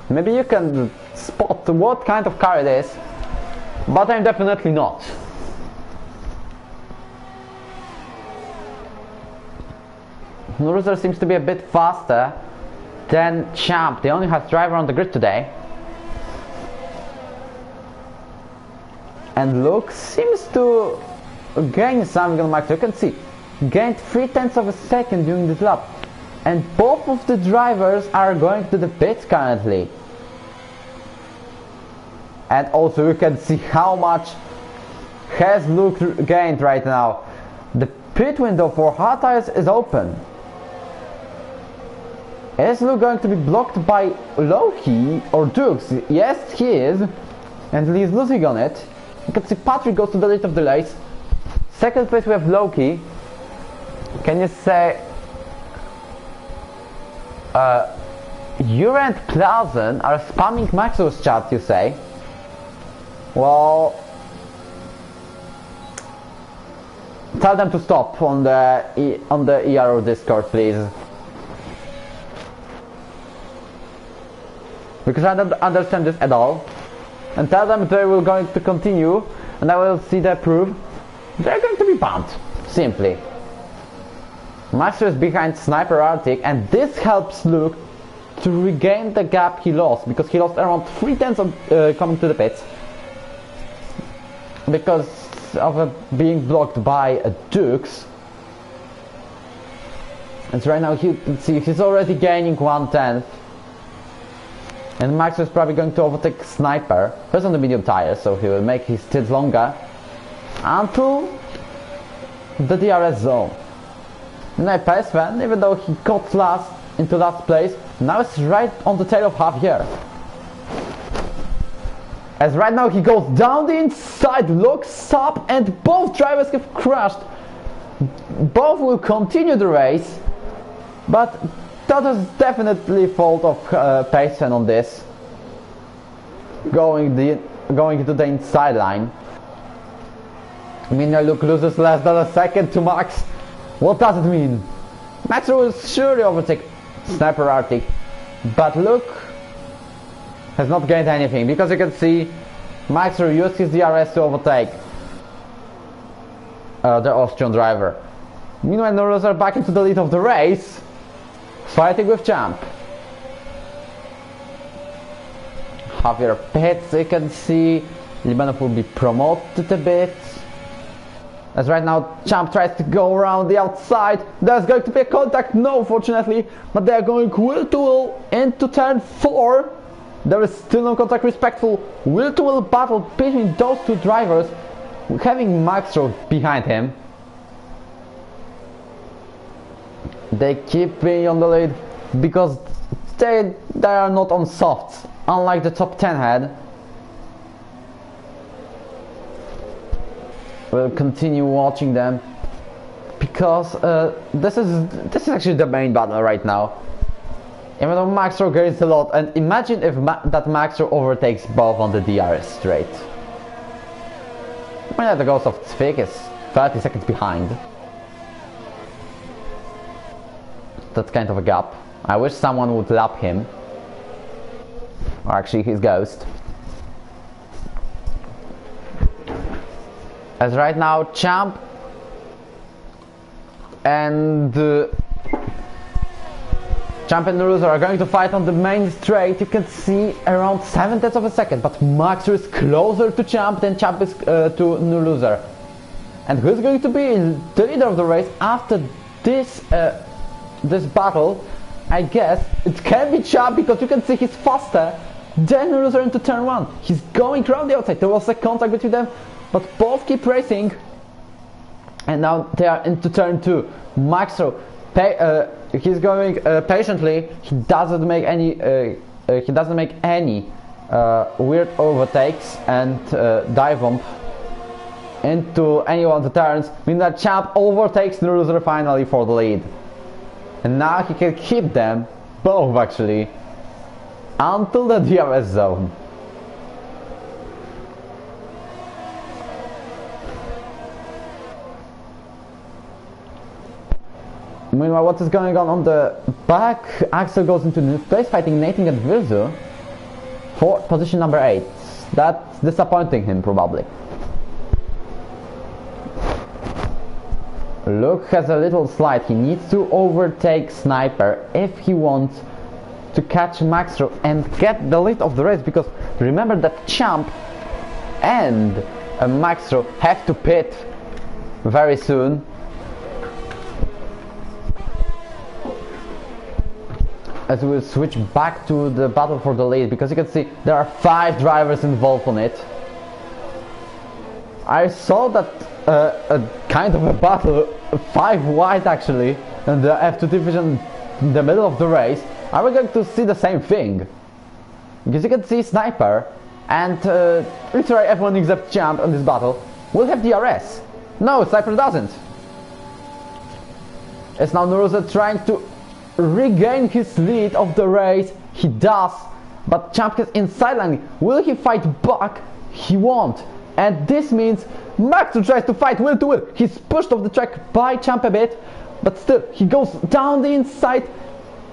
Speaker 1: Maybe you can spot what kind of car it is, but I'm definitely not. Loser seems to be a bit faster than Champ. They only have driver on the grid today. And Luke seems to gain something on Max. You can see, gained 3 tenths of a second during this lap. And both of the drivers are going to the pits currently. And also you can see how much has Luke gained right now. The pit window for hard tires is open. Is Luke going to be blocked by Loki or Dukes? Yes, he is. And he's losing on it. You can see Patrick goes to the lead of the race. Second place we have Loki. Can you say... Jure and Clausen are spamming Maxo's chat, you say? Well... Tell them to stop on the ERO Discord, please. because I don't understand this at all, and tell them they will going to continue, and I will see the proof. They're going to be banned, simply. Maestro is behind Sniper Arctic, and this helps Luke to regain the gap he lost, because he lost around 3 tenths of coming to the pits because of being blocked by Dukes. And right now you can see he's already gaining 1/10, and Max is probably going to overtake Sniper. He's on the medium tires, so he will make his stints longer until the DRS zone. Now Paceman, even though he got into last place, now it's right on the tail of Javier. As right now he goes down the inside, looks up, and both drivers have crashed. Both will continue the race, but that is definitely fault of Paceman on this. Going into the inside line. Meanwhile, Luke loses less than a second to Max. What does it mean? Max will surely overtake Sniper Arctic, but Luke has not gained anything, because you can see Max used his DRS to overtake the Austrian driver. Meanwhile, Norris are back into the lead of the race, fighting with Champ. Javier pits, you can see Libanov will be promoted a bit. As right now Champ tries to go around the outside. There's going to be a contact, no, fortunately, but they are going wheel to wheel into turn 4. There is still no contact. Respectful wheel to wheel battle between those two drivers, having Maxro behind him. They keep being on the lead because they are not on softs, unlike the top 10 had. We'll continue watching them because this is actually the main battle right now. Even though Maxro gains a lot, and imagine if that Maxro overtakes both on the DRS straight. I mean, the ghost of Tvik is 30 seconds behind. That's kind of a gap. I wish someone would lap him, or actually his ghost. As right now Champ and Loser are going to fight on the main straight. You can see around 7 tenths of a second, but Max is closer to Champ than Champ is to Loser. And who's going to be the leader of the race after this battle? I guess it can be Champ, because you can see he's faster than Loser into turn 1. He's going around the outside. There was a contact between them, but both keep racing, and now they are into turn 2. Maxro, he's going patiently. He doesn't make any weird overtakes and dive bump into any one of the turns. Meanwhile, Champ overtakes the Loser finally for the lead, and now he can keep them both actually until the DRS zone. Meanwhile, what is going on the back? Axel goes into new place, fighting Nathan and Virzu for position number 8. That's disappointing him, probably. Luke has a little slide. He needs to overtake Sniper if he wants to catch Maxro and get the lead of the race, because remember that Champ and Maxro have to pit very soon. As we will switch back to the battle for the lead, because you can see there are 5 drivers involved on it. I saw that a kind of a battle 5 wide actually in the F2 division in the middle of the race. Are we going to see the same thing? Because you can see Sniper and literally everyone except Champ in this battle will have DRS. No, Sniper doesn't. It's now Nuruza trying to regain his lead of the race. He does, but Champ is inside line. Will he fight back? He won't, and this means Max tries to fight wheel to wheel. He's pushed off the track by Champ a bit, but still he goes down the inside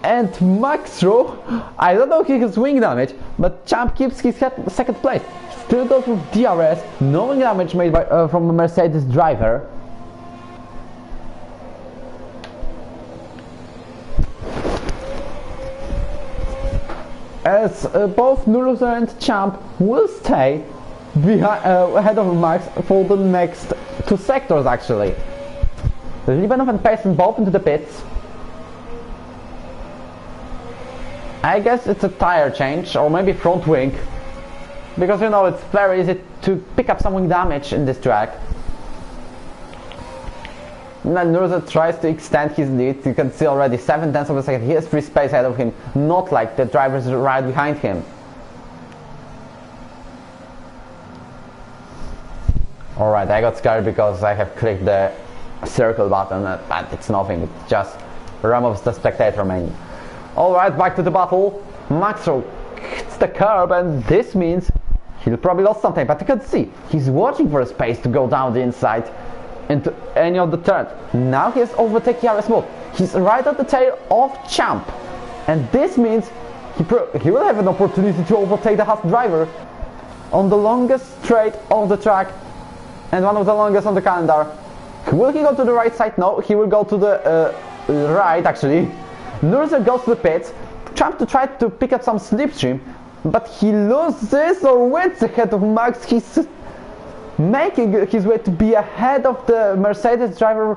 Speaker 1: And Maxro, I don't know his wing damage, but Champ keeps his second place. Still goes with DRS, no wing damage made by, from a Mercedes driver. As both Nurulzer and Champ will stay behind, ahead of Max for the next 2 sectors actually. Libanov and Payson both into the pits. I guess it's a tire change or maybe front wing, because you know it's very easy to pick up some wing damage in this track. Now Nurulzer tries to extend his lead. You can see already 7/10 of a second. He has free space ahead of him, not like the drivers right behind him. Alright, I got scared because I have clicked the circle button, but it's nothing, it's just removes the spectator menu. Alright, back to the battle. Maxro hits the curb, and this means he'll probably lost some time, but you can see he's watching for a space to go down the inside into any of the turns. Now he has overtaken DRS mode. He's right at the tail of Champ, and this means he will have an opportunity to overtake the Haas driver on the longest straight of the track and one of the longest on the calendar. Will he go to the right side? No, he will go to the right actually. Nurulzer goes to the pits, Champ to try to pick up some slipstream, but he loses or wins ahead of Max. He's making his way to be ahead of the Mercedes driver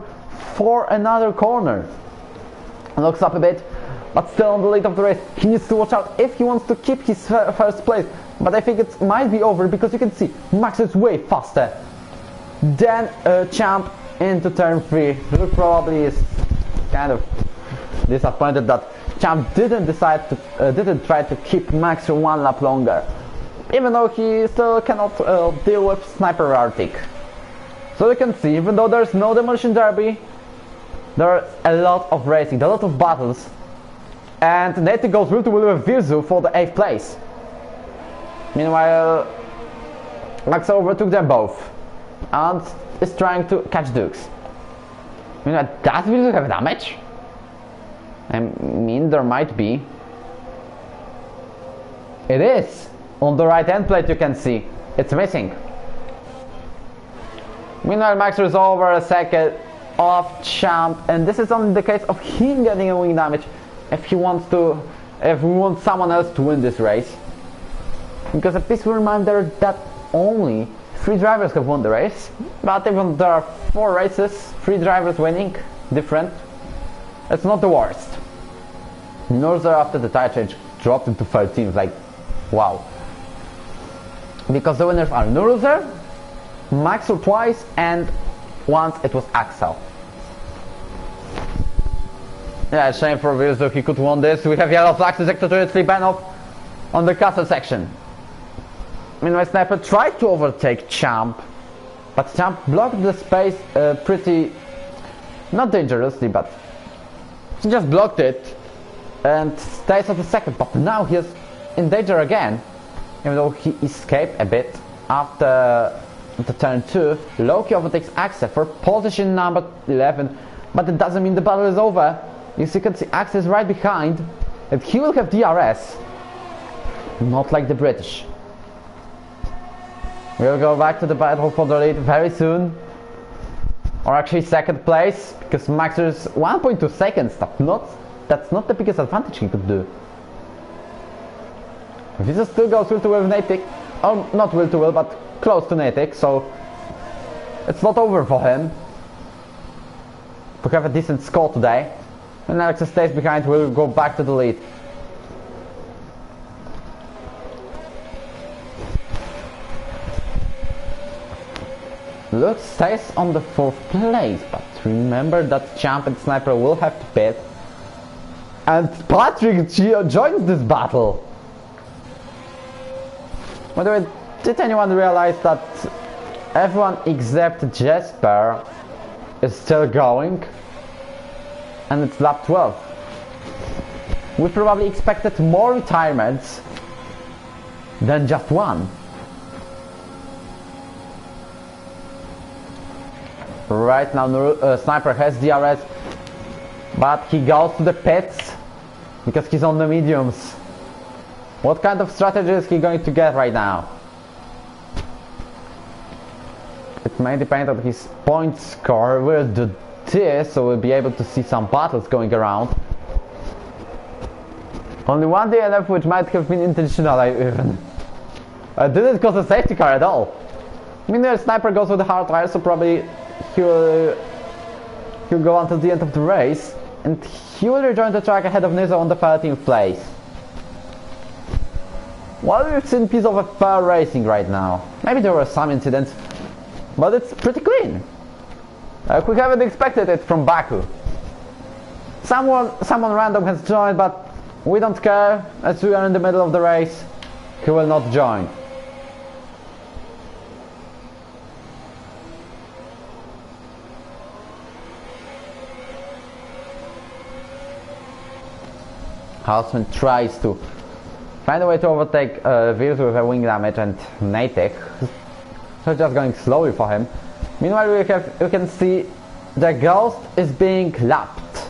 Speaker 1: for another corner. Looks up a bit, but still on the lead of the race. He needs to watch out if he wants to keep his first place, but I think it might be over because you can see Max is way faster than Champ into turn 3. Luke probably is kind of disappointed that Champ didn't try to keep Max for 1 lap longer, even though he still cannot deal with Sniper Arctic. So you can see, even though there's no Demolition Derby, there's a lot of racing, a lot of battles, and Nate goes will to will with Virzu for the 8th place. Meanwhile, Max overtook them both and is trying to catch Dukes. Meanwhile, does Virzu have damage? I mean, there might be. It is! On the right hand plate you can see it's missing. Meanwhile, Maxer is over a second off Champ, and this is only the case of him getting a wing damage if we want someone else to win this race. Because a peaceful reminder that only 3 drivers have won the race, but even there are 4 races, 3 drivers winning, different. It's not the worst. Nurulzer after the tire change dropped into 13th, like wow. Because the winners are Nurulzer, Maxer twice, and once it was Axel. Yeah, shame for Virzu, he could won this. We have yellow flags to sector 2, it's Libanov on the castle section. Meanwhile, Sniper tried to overtake Champ, but Champ blocked the space pretty, not dangerously, but he just blocked it and stays at the second. But now he is in danger again, even though he escaped a bit after the turn 2. Loki overtakes Axel for position number 11, but it doesn't mean the battle is over. As you can see, Axel is right behind, and he will have DRS, not like the British. We'll go back to the battle for the lead very soon, or actually second place, because Max is 1.2 seconds. That's not the biggest advantage he could do. Virzu still goes will to will with Natick, or not will to will, but close to Natick, so it's not over for him. We have a decent score today, and Alex stays behind. We'll go back to the lead. Luke stays on the 4th place, but remember that Champ and Sniper will have to pit. And Patrick joins this battle. By the way, did anyone realize that everyone except Jesper is still going? And it's lap 12. We probably expected more retirements than just one. Right now Sniper has DRS, but he goes to the pits because he's on the mediums. What kind of strategy is he going to get right now? It may depend on his point score. We'll do this, so we'll be able to see some battles going around. Only one DNF which might have been intentional even. Didn't cause a safety car at all. Meanwhile, Sniper goes with the hard tire, so probably he'll go until the end of the race. And he will rejoin the track ahead of Nizo on the 13th place. Well, we've seen a piece of a fair racing right now. Maybe there were some incidents, but it's pretty clean. We haven't expected it from Baku. Someone random has joined, but we don't care, as we are in the middle of the race. He will not join. Houseman tries to find a way to overtake Vils with a wing damage and Natek, so just going slowly for him. Meanwhile, you can see the Ghost is being lapped.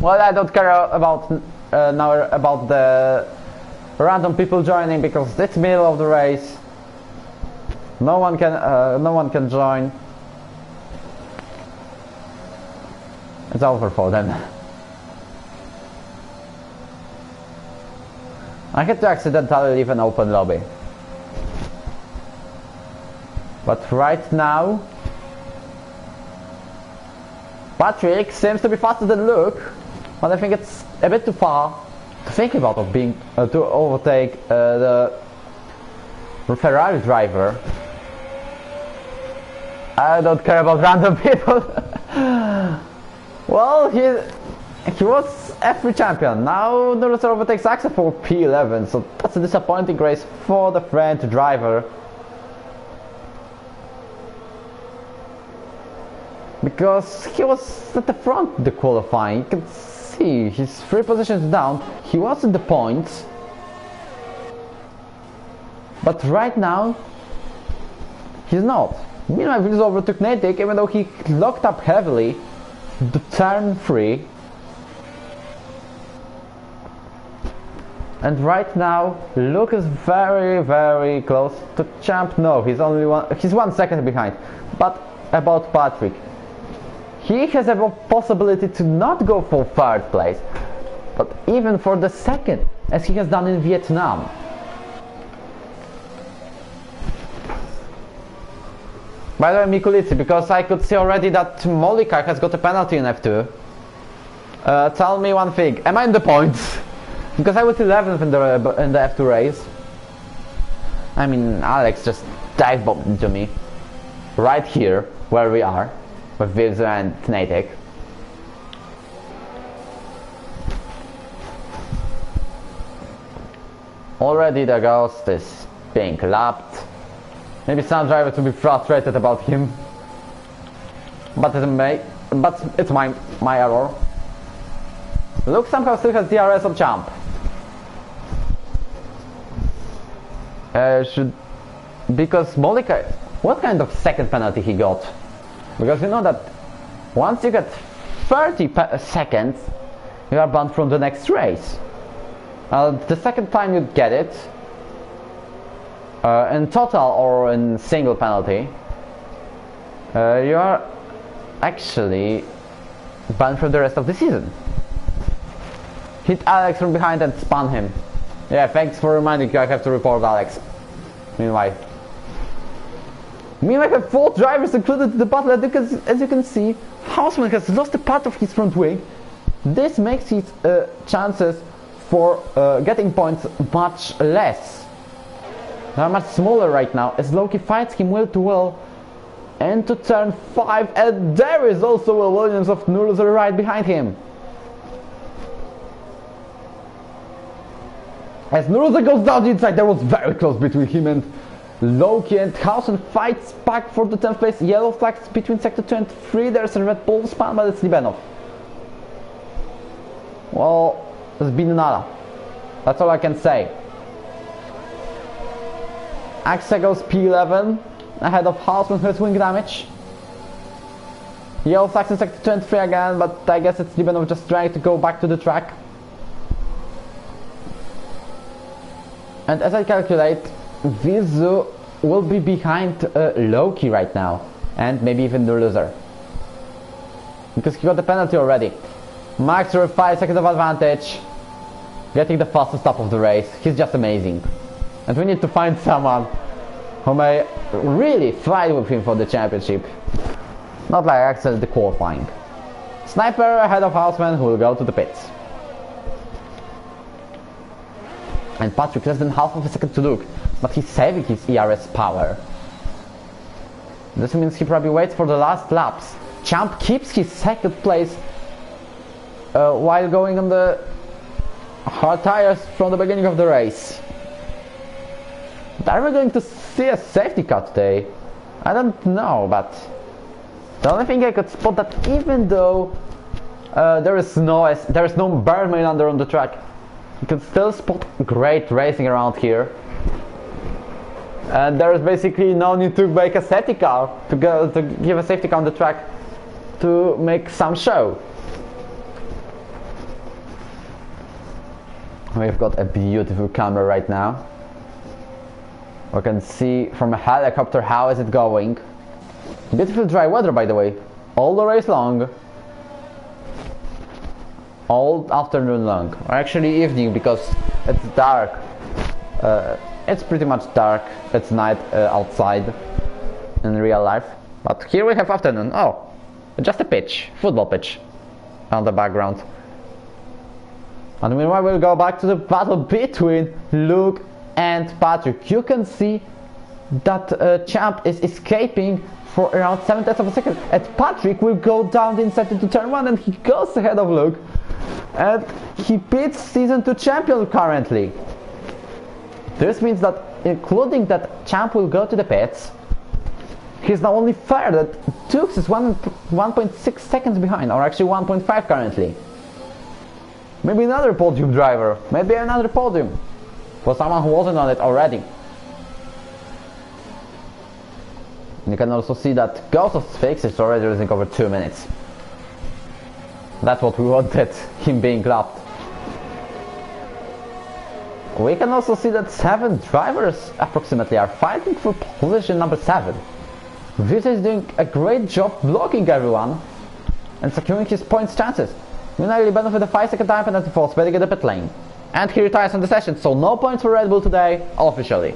Speaker 1: Well, I don't care about now about the random people joining, because it's middle of the race. No one can join. It's over for them. I had to accidentally leave an open lobby. But right now, Patrick seems to be faster than Luke, but I think it's a bit too far to think about to overtake the Ferrari driver. I don't care about random people. Well, he was F3 champion. Now Nurusa overtakes Axa for P11, so that's a disappointing race for the French driver. Because he was at the front of the qualifying. You can see he's 3 positions down. He was in the points. But right now, he's not. Meanwhile, Vils overtook Natek, even though he locked up heavily to turn 3. And right now, Luke is very, very close to champ. No, he's 1 second behind. But about Patrick, he has a possibility to not go for 3rd place, but even for the 2nd, as he has done in Vietnam. By the way, Mikulici, because I could see already that Molika has got a penalty in F2. Tell me one thing, am I in the points? Because I was 11th in the F2 race. I mean, Alex just dive bombed into me. Right here, where we are, with Vils and Natek. Already the Ghost is being lapped. Maybe some drivers will be frustrated about him. But it's my error. Luke somehow still has DRS on champ. Because Molika, what kind of 2nd penalty he got? Because you know that once you get 30 seconds, you are banned from the next race. The 2nd time you get it, in total or in single penalty, you are actually banned for the rest of the season. Hit Alex from behind and spun him. Yeah, thanks for reminding me. I have to report Alex. Meanwhile, we have 4 drivers included in the battle, as you can see. Houseman has lost a part of his front wing. This makes his chances for getting points much less. They are much smaller right now, as Loki fights him will to will into turn 5, and there is also Will Williams of Nurusa right behind him. As Nurusa goes down the inside, there was very close between him and Loki, and Houseman fights back for the 10th place. Yellow flags between sector 2 and 3. There's a Red Bull span, but it's Libenov. Well, it's been nada. That's all I can say. Axa goes P11 ahead of Houseman, who has wing damage. Yellow flags in sector 23 again, but I guess it's Libanov just trying to go back to the track. And as I calculate, Vizu will be behind Loki right now, and maybe even the loser. Because he got the penalty already. Max with 5 seconds of advantage, getting the fastest stop of the race. He's just amazing. And we need to find someone who may really fight with him for the championship. Not like Axel the qualifying. Sniper ahead of Houseman, who will go to the pits. And Patrick less than half of a second to look, but he's saving his ERS power. This means he probably waits for the last laps. Champ keeps his second place while going on the hard tires from the beginning of the race. Are we going to see a safety car today? I don't know, but the only thing I could spot that even though there is no burn main under on the track, you can still spot great racing around here. And there is basically no need to make a safety car to give a safety car on the track to make some show. We've got a beautiful camera right now. We can see from a helicopter how is it going. Beautiful dry weather, by the way, all the race long, all afternoon long, or actually evening because it's dark. It's pretty much dark. It's night outside in real life, but here we have afternoon. Oh, just a pitch, football pitch on the background. And meanwhile we'll go back to the battle between Luke and Patrick. You can see that Champ is escaping for around 0.7 of a second, and Patrick will go down the inside into turn 1, and he goes ahead of Luke, and he beats Season 2 champion currently. This means that, including that Champ will go to the pits, he's now only fair that Tux is 1.6 seconds behind, or actually 1.5 currently. Maybe another podium driver, maybe another podium for someone who wasn't on it already. You can also see that Ghost of Sphinx is already losing over 2 minutes. That's what we wanted, him being lapped. We can also see that 7 drivers approximately are fighting for position number 7. Visa is doing a great job blocking everyone and securing his points chances. Meanwhile, Libanov with a 5-second time penalty for speeding at the pit lane. And he retires on the session, so no points for Red Bull today, officially.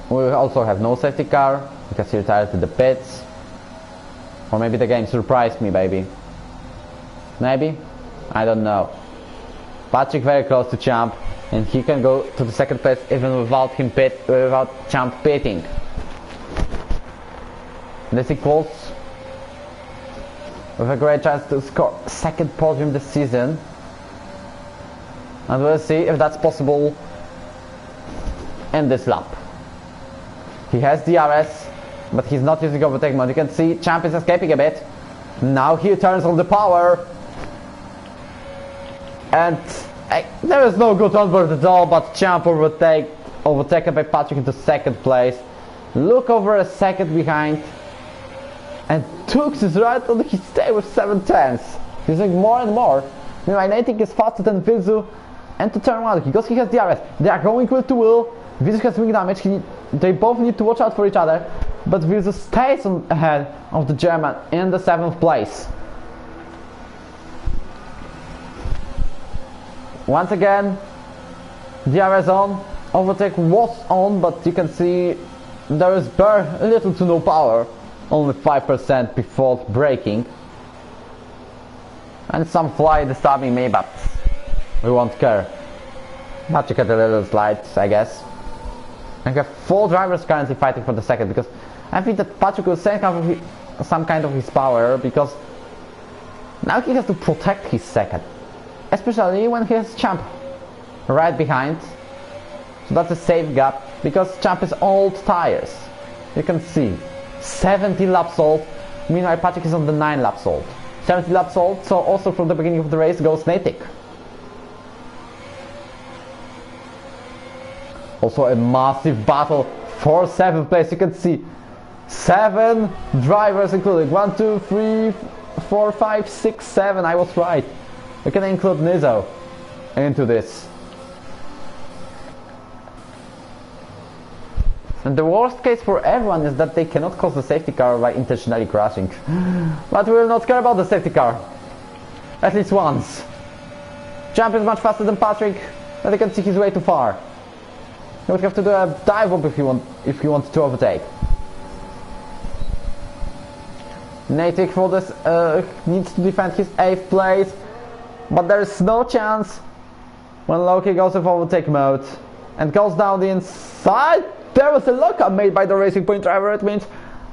Speaker 1: We also have no safety car, because he retired to the pits. Or maybe the game surprised me, baby. Maybe? I don't know. Patrick very close to Champ, and he can go to the second place even without Champ pitting. This equals with a great chance to score second podium this season. And we'll see if that's possible in this lap. He has DRS, but he's not using overtake mode. You can see Champ is escaping a bit. Now he turns on the power. And there is no good onboard at all, but Champ overtaken by Patrick into second place. Look over a second behind. And Tux is right on his tail with 7/10. He's doing more and more. Meanwhile, Nating is faster than Vizu. And to turn 1, because he has DRS. They are going wheel to wheel. Vizu has wing damage. They both need to watch out for each other. But Vizu stays ahead of the German in the 7th place. Once again, DRS on. Overtake was on, but you can see there is little to no power. Only 5% before braking. And some fly disturbing me, but we won't care. Patrick had a little slide, I guess. I have 4 drivers currently fighting for the second, because I think that Patrick will save some kind of his power, because now he has to protect his second. Especially when he has Champ right behind. So that's a safe gap, because Champ is old tires. You can see 70 laps old. Meanwhile Patrick is on the 9 laps old. 70 laps old, so also from the beginning of the race goes Natic. Also a massive battle for 7th place. You can see 7 drivers included. 1, 2, 3, 4, 5, 6, 7. I was right. We can include Nizo into this. And the worst case for everyone is that they cannot cause the safety car by intentionally crashing. But we will not care about the safety car. At least once. Jump is much faster than Patrick, but he can see his way too far. He would have to do a dive bomb if he wants to overtake. Natic for this needs to defend his 8th place, but there is no chance when Loki goes with overtake mode and goes down the inside. There was a lockup made by the Racing Point driver. It means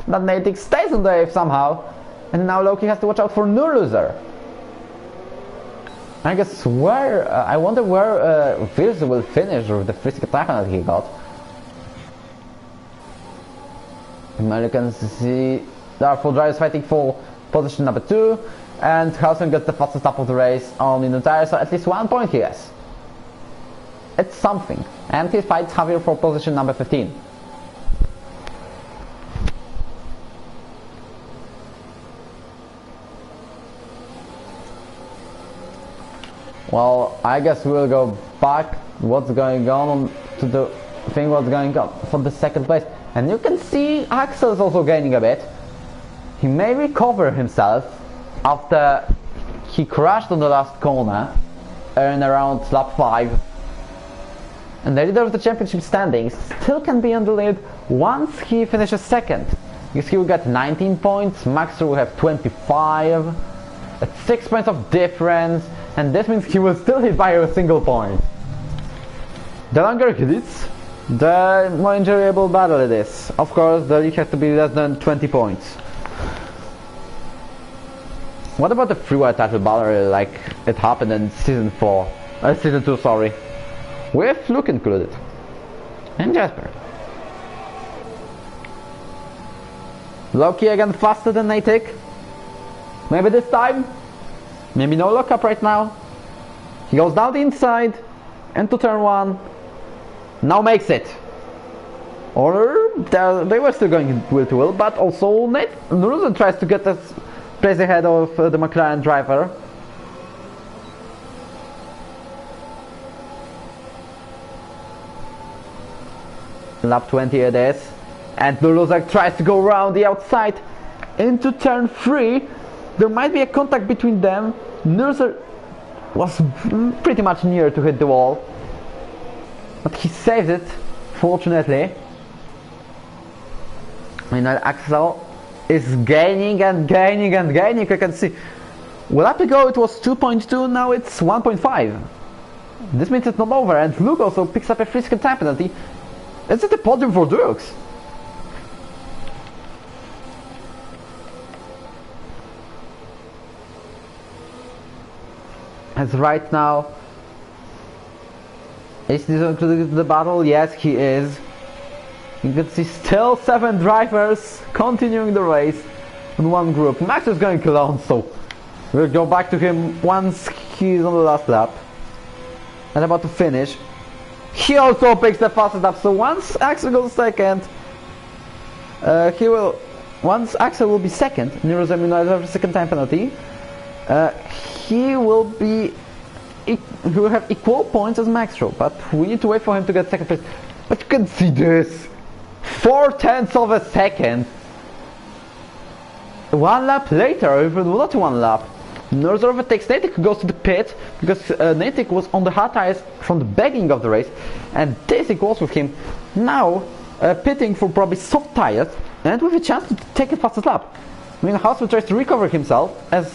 Speaker 1: that Natic stays on the 8th somehow, and now Loki has to watch out for new loser. I guess I wonder where Virz will finish with the free attack that he got. Americans see there are 4 drivers fighting for position number 2, and Housen gets the fastest lap of the race on the entire, so at least 1 point he has. It's something. And he fights Javier for position number 15. Well, I guess we'll go back what's going on to the thing what's going on for the 2nd place. And you can see Axel is also gaining a bit. He may recover himself after he crashed on the last corner in around lap 5. And the leader of the championship standings still can be on the lead once he finishes 2nd. Because he will get 19 points, Max will have 25, at 6 points of difference, and this means he will still hit by a single point. The longer he leads, the more enjoyable battle it is. Of course, the lead has to be less than 20 points. What about the freeway title battle like it happened in season 2, sorry. With Luke included. And Jasper. Loki again faster than Natic. Maybe this time. Maybe no lockup right now. He goes down the inside into turn 1. Now makes it. Or they were still going wheel to wheel, but also Nuruzen tries to get us place ahead of the McLaren driver. Lap 20 it is, and Nuruzak tries to go around the outside into turn 3. There might be a contact between them. Nuruzak was pretty much near to hit the wall, but he saved it, fortunately. Meanwhile, Axel is gaining and gaining and gaining. You can see, a lap ago it was 2.2, now it's 1.5. This means it's not over, and Luke also picks up a free time penalty. Is it a podium for Dukes? As right now, is he included in the battle? Yes, he is. You can see still 7 drivers continuing the race in one group. Max is going alone, so we'll go back to him once he's on the last lap and about to finish. He also picks the fastest lap, so once Axel goes 2nd, once Axel will be 2nd, Nuruzen will have a second time penalty. He will have equal points as Maxwell, but we need to wait for him to get 2nd place. But you can see this, 4/10 of a second. 1 lap later, even not 1 lap, Nuruzen overtakes Natic, who goes to the pit because Natic was on the hard tires from the beginning of the race, and this equals with him now pitting for probably soft tires and with a chance to take the fastest lap. I mean, Hausman tries to recover himself as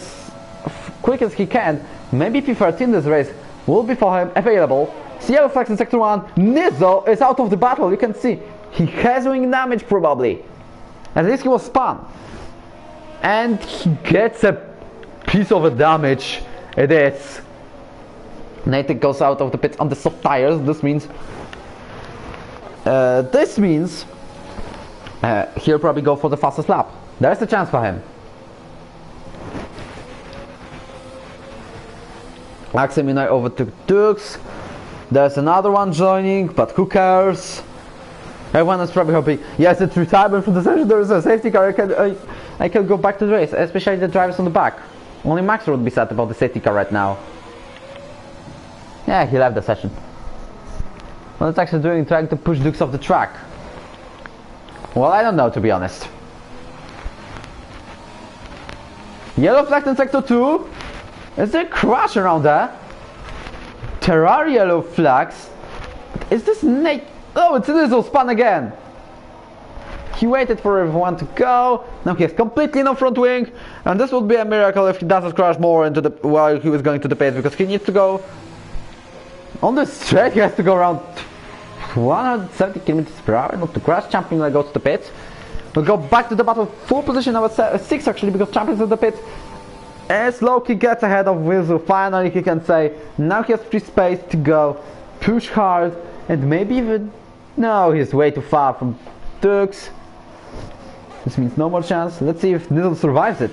Speaker 1: quick as he can. Maybe P13 this race will be for him available. Seattle flags in sector 1. Nizo is out of the battle. You can see he has wing damage probably. At least he was spun. And he gets a piece of a damage. It is. Natic goes out of the pits on the soft tires. This means he'll probably go for the fastest lap. There's a chance for him. Axel overtook Dukes. There's another one joining, but who cares? Everyone is probably hoping, yes, it's retirement from the session, there is a safety car, I can go back to the race, especially the drivers on the back. Only Max would be sad about the safety car right now. Yeah, he left the session. What it's actually doing, trying to push Dukes off the track. Well, I don't know, to be honest. Yellow flag in sector 2. Is there a crash around there? There are yellow flags. Is this Nate? Oh, it's Nizzle spun again. He waited for everyone to go. Now he has completely no front wing, and this would be a miracle if he doesn't crash more into the while he was going to the pits, because he needs to go on the straight. He has to go around 170 km per hour not to crash. Champion goes to the pits. We'll go back to the battle. Full position number 6 actually, because Champion's at the pits. As Loki gets ahead of Wizu, finally he can say now he has free space to go, push hard, and maybe even no, he's way too far from Dukes. This means no more chance. Let's see if Nizzle survives it.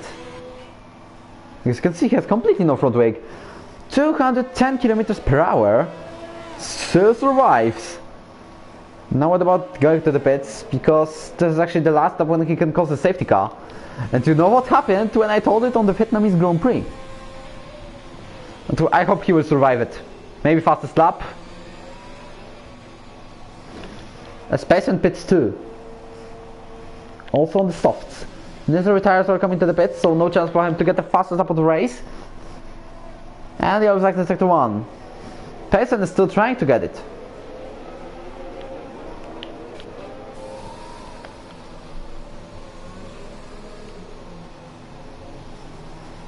Speaker 1: As you can see, he has completely no front wing. 210 km per hour. Still survives. Now what about going to the pits? Because this is actually the last stop when he can cause a safety car. And you know what happened when I told it on the Vietnamese Grand Prix? And I hope he will survive it. Maybe fastest lap. A space in pits too. Also on the softs. Nizzle retires are coming to the pits, so no chance for him to get the fastest lap of the race. And he always like in sector 1. Payson is still trying to get it.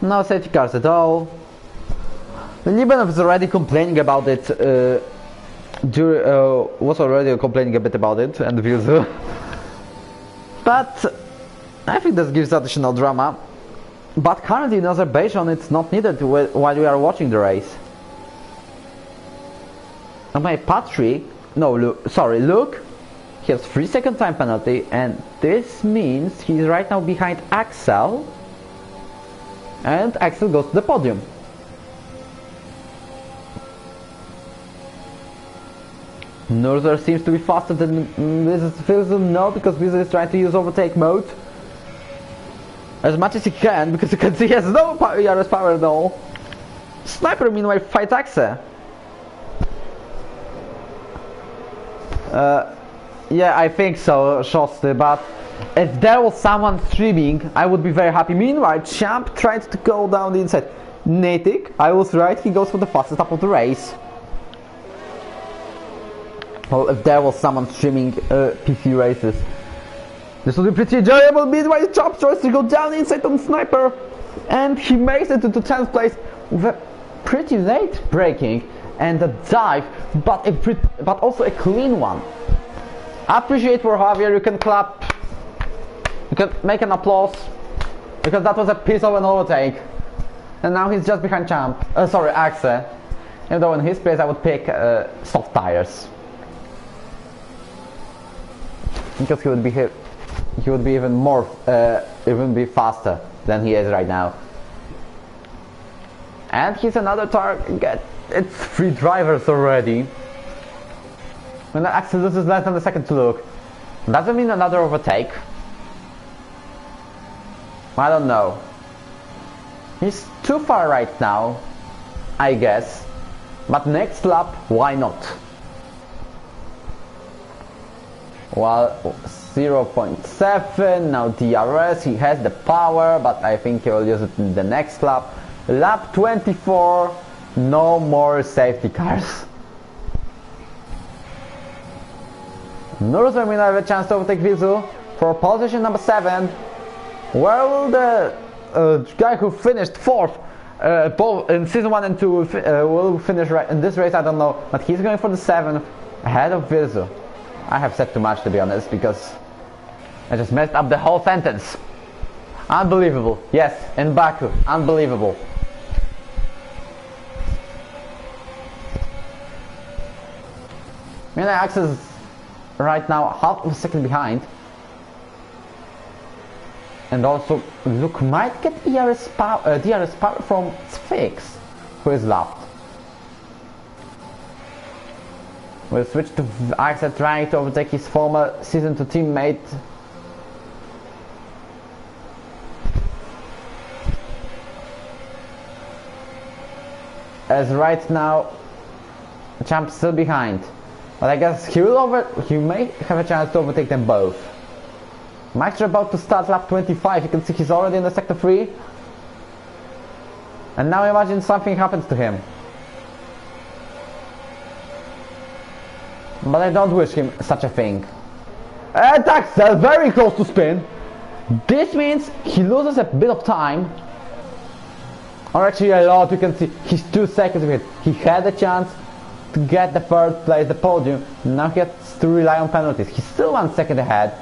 Speaker 1: No safety cars at all. Libanov is already complaining about it. Was already complaining a bit about it, and Vilzu. But I think this gives additional drama. But currently in Azerbaijan it's not needed while we are watching the race. And my Patrick, Luke, he has 3-second time penalty, and this means he's right now behind Axel. And Axel goes to the podium. Norther seems to be faster than Vilzu. No, because Vilzu is trying to use overtake mode as much as he can, because you can see he has no ERS power at all. Sniper meanwhile fights Axel. Yeah, I think so, Shosty, but if there was someone streaming, I would be very happy. Meanwhile, Champ tried to go down the inside. Natick, I was right, he goes for the fastest lap of the race. Well, if there was someone streaming PC races, this would be pretty enjoyable. Meanwhile, Champ tries to go down the inside on Sniper, and he makes it into 10th place with a pretty late braking and a dive, but also a clean one. Appreciate for Javier, you can clap. You can make an applause, because that was a piece of an overtake. And now he's just behind Axel. Even though in his place I would pick soft tires, because he would be even more, even be faster than he is right now. And he's another target. It's 3 drivers already. When Axel loses less than a second to Luke, does it mean another overtake? I don't know. He's too far right now, I guess. But next lap, why not? Well, 0.7, now DRS, he has the power, but I think he will use it in the next lap. Lap 24, no more safety cars. Nurse will have a chance to overtake Vilzu for position number 7. Where will the guy who finished 4th both in season 1 and 2 will finish right in this race? I don't know, but he's going for the 7th ahead of Vilzu. I have said too much, to be honest, because I just messed up the whole sentence. Unbelievable. Yes, in Baku, unbelievable. Axel is right now half of a second behind. And also, Luke might get DRS power from Sphinx, who is left. will switch to Axel, trying to overtake his former Season 2 teammate. As right now, Champ's still behind, but I guess he may have a chance to overtake them both. Max is about to start lap 25. You can see he's already in the sector 3. And now imagine something happens to him. But I don't wish him such a thing. And Axel very close to spin. This means he loses a bit of time. Or actually a lot. You can see he's 2 seconds ahead. He had a chance to get the 3rd place, the podium. Now he has to rely on penalties. He's still 1 second ahead.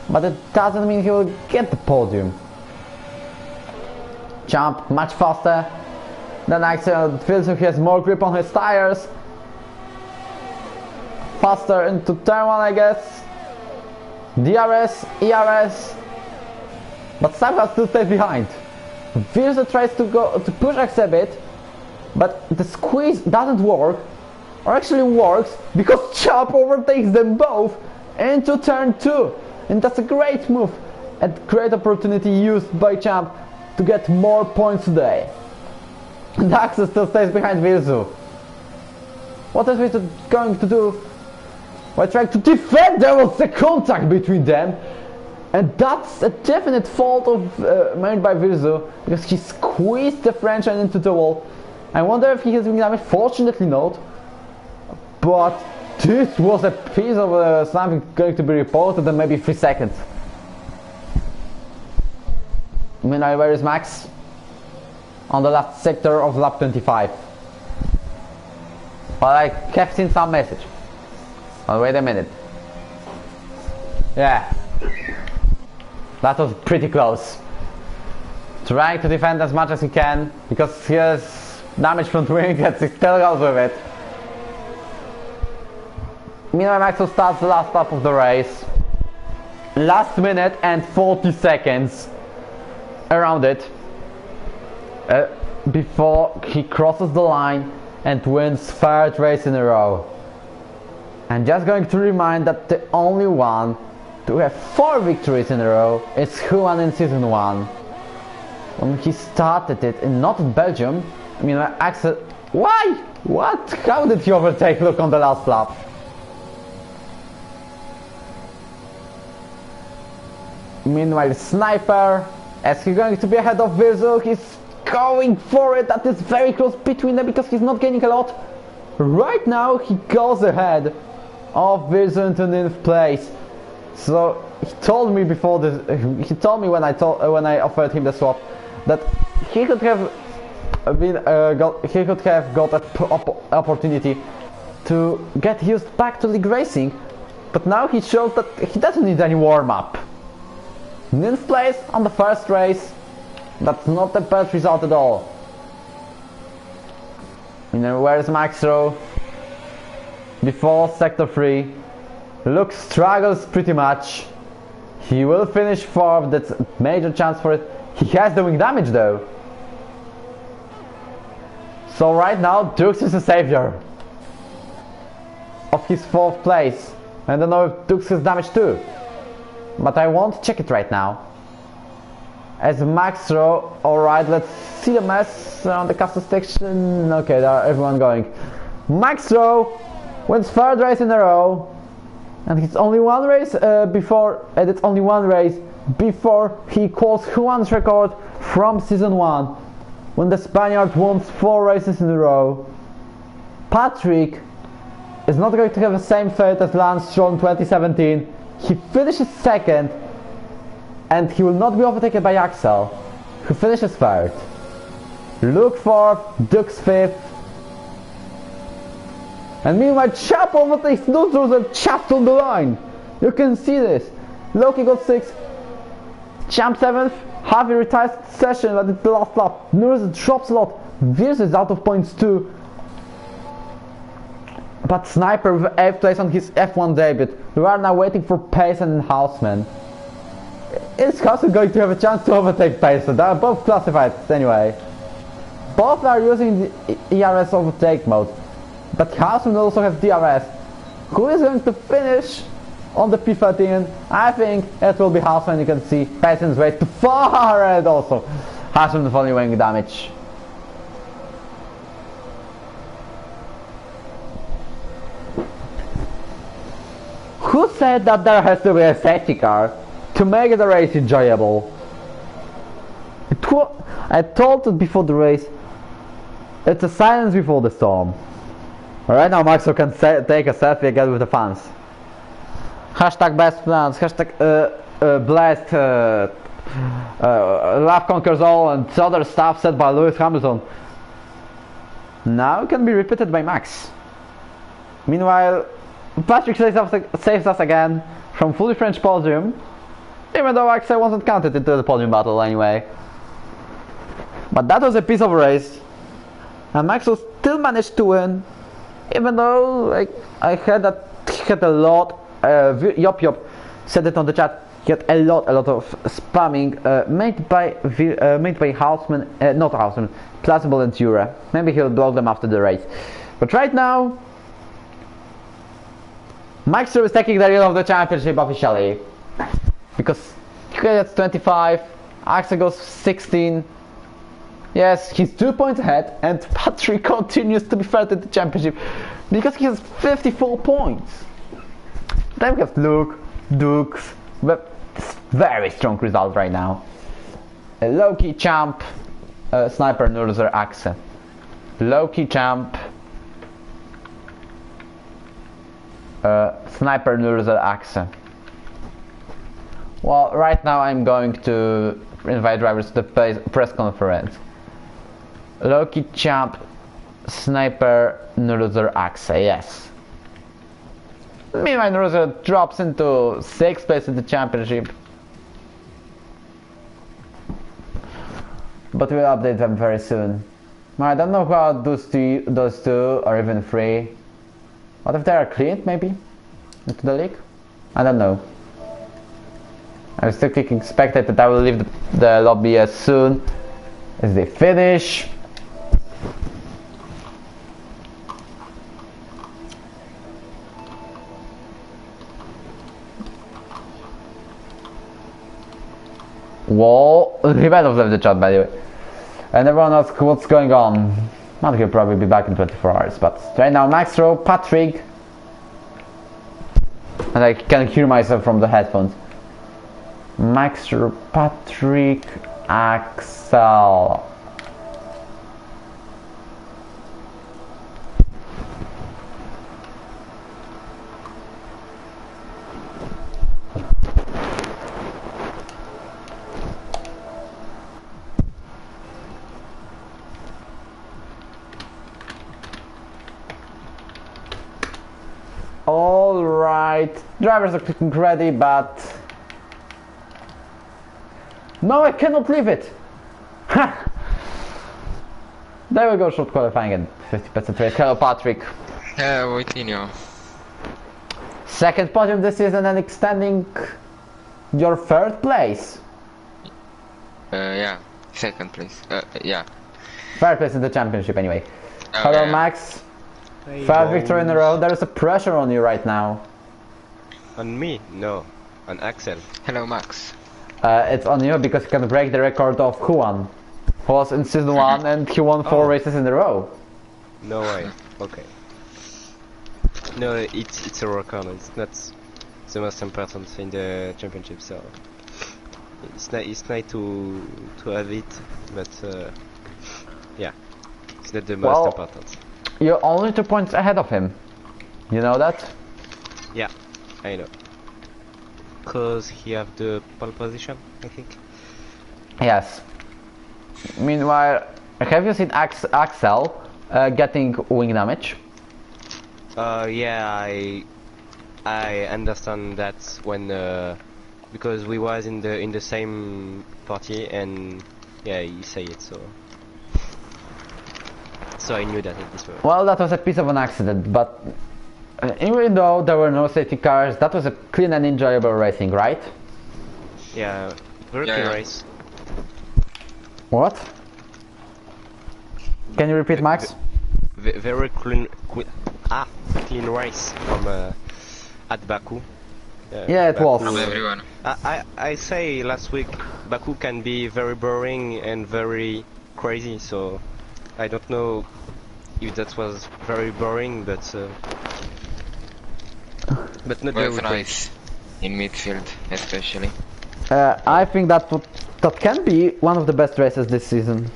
Speaker 1: But it doesn't mean he will get the podium. Champ much faster than Axel. Feels like he has more grip on his tires. Faster into turn 1, I guess. DRS, ERS. But somehow still stays behind. Virza tries to push Axel a bit, but the squeeze doesn't work, or actually works, because Champ overtakes them both into turn 2. And that's a great move, a great opportunity used by Champ to get more points today. And Axel still stays behind Virzu. What is he going to do? By trying to defend, there was a contact between them. And that's a definite fault made by Virzu, because he squeezed the Frenchman into the wall. I wonder if he has been damaged. Fortunately not. But this was a piece of something going to be reported in maybe 3 seconds. Meanwhile, where is Max? On the last sector of lap 25. But I kept seeing some message. Oh, wait a minute. Yeah. That was pretty close. Trying to defend as much as he can, because he has damage from wing and he still goes with it. Meanwhile, Maxwell starts the last lap of the race. Last minute and 40 seconds around it. Before he crosses the line and wins 3rd race in a row. I'm just going to remind that the only one to have 4 victories in a row is Juan in Season 1. When he started it, not in Belgium, I mean, Axel... Why? What? How did he overtake Luke on the last lap? Meanwhile, Sniper, as he's going to be ahead of Virzu, he's going for it. That is very close between them because he's not gaining a lot. Right now, he goes ahead of Virzu into 9th place. So he told me before this. He told me when I offered him the swap that he could have got an opportunity to get used back to league racing, but now he shows that he doesn't need any warm up. 9th place on the 1st race. That's not the bad result at all. And then where's Maxro? Before sector 3. Luke struggles pretty much. He will finish 4th, that's a major chance for it. He has the wing damage though. So right now Dux is the savior of his 4th place. I don't know if Dux has damage too, but I won't check it right now. As Maxro, alright, let's see the mess on the custom section. Okay, everyone going. Maxro wins 3rd race in a row. And it's only one race it's only one race before he calls Juan's record from Season 1, when the Spaniard won 4 races in a row. Patrick is not going to have the same fate as Lance Stroll in 2017. He finishes 2nd, and he will not be overtaken by Axel, who finishes 3rd. Luke 4th, Dux 5th. And meanwhile, Chap overtakes Nuzuz and Chap's on the line. You can see this. Loki got 6th, Champ 7th, Harvey retires session, but it's the last lap. Nuzuz drops a lot. Virz is out of points too. But Sniper with 8th place on his F1 debut. We are now waiting for Pace and Houseman. Is Houseman going to have a chance to overtake Pace? They are both classified anyway. Both are using the ERS overtake mode. But Hausman also has DRS. Who is going to finish on the P13? I think it will be Hausman. You can see Patton's way too far, and also Hausman following damage. Who said that there has to be a safety car to make the race enjoyable? I told it before the race, it's a silence before the storm. Right now Maxo can take a selfie again with the fans. Hashtag best plans, hashtag blessed, love conquers all, and other stuff said by Lewis Hamilton. Now it can be repeated by Max. Meanwhile, Patrick saves us again from fully French podium, even though Axel wasn't counted into the podium battle anyway. But that was a piece of a race, and Maxwell still managed to win, even though I heard that he had a lot. Yop said it on the chat. He had a lot of spamming made by Hausman, not Hausman, Plausible and Tura. Maybe he'll block them after the race. But right now, Maxwell is taking the wheel of the championship officially, because he gets 25, Axel goes 16. Yes, he's 2 points ahead, and Patrick continues to be third in the championship because he has 54 points. Then we have Luke, Dukes, but very strong result right now. A low-key champ, Sniper Nurzer Axel. Low-key champ, Sniper Nurzer Axel. Well, right now I'm going to invite drivers to the press conference. Low-key champ, Sniper Nurzer Axel, yes. Meanwhile, Nurzer drops into 6th place in the championship. But we'll update them very soon. I don't know how those two or even 3. What if they are cleaned, maybe? Into the league? I don't know. I'm still clicking spectator. I will leave the lobby as soon as they finish. Whoa, he might have left the chat, by the way. And everyone asks what's going on. Well, he'll probably be back in 24 hours, but right now Maxro, Patrick, and I can hear myself from the headphones. Maxro, Patrick, Axel. Alright, drivers are clicking ready, but no, I cannot leave it. Ha! There we go, short qualifying and 50% race. Hello, Patrick.
Speaker 2: Hello, Wojtinho.
Speaker 1: Second podium this season and extending your 3rd place.
Speaker 2: Yeah, 2nd place. Yeah.
Speaker 1: 3rd place in the championship anyway.
Speaker 2: Oh,
Speaker 1: Hello,
Speaker 2: yeah.
Speaker 1: Max.
Speaker 3: Hey,
Speaker 1: 3rd victory in a row. There is a pressure on you right now.
Speaker 3: On me? No. On Axel.
Speaker 2: Hello, Max.
Speaker 1: It's on you because you can break the record of Juan, who was in season 1 and he won 4 races in a row.
Speaker 3: No way. Okay. No, it's a record. It's not the most important in the championship, so it's nice to have it, but yeah, it's not the most important.
Speaker 1: You're only 2 points ahead of him. You know that?
Speaker 3: Yeah, I know. Cause he have the pole position, I think.
Speaker 1: Yes. Meanwhile, have you seen Axel getting wing damage?
Speaker 3: Yeah, I understand that when because we was in the same party, and yeah, he say it, so I knew that it was.
Speaker 1: Well, that was a piece of an accident, but even though there were no safety cars, that was a clean and enjoyable racing, right?
Speaker 3: Yeah, very clean race.
Speaker 1: What? Can you repeat, Max?
Speaker 3: very clean race from at Baku.
Speaker 1: Yeah, it was.
Speaker 2: From everyone.
Speaker 3: I say last week Baku can be very boring and very crazy, so I don't know if that was very boring, but not very
Speaker 2: Both
Speaker 3: crazy.
Speaker 2: nice. In midfield, especially.
Speaker 1: I think that can be one of the best races this season.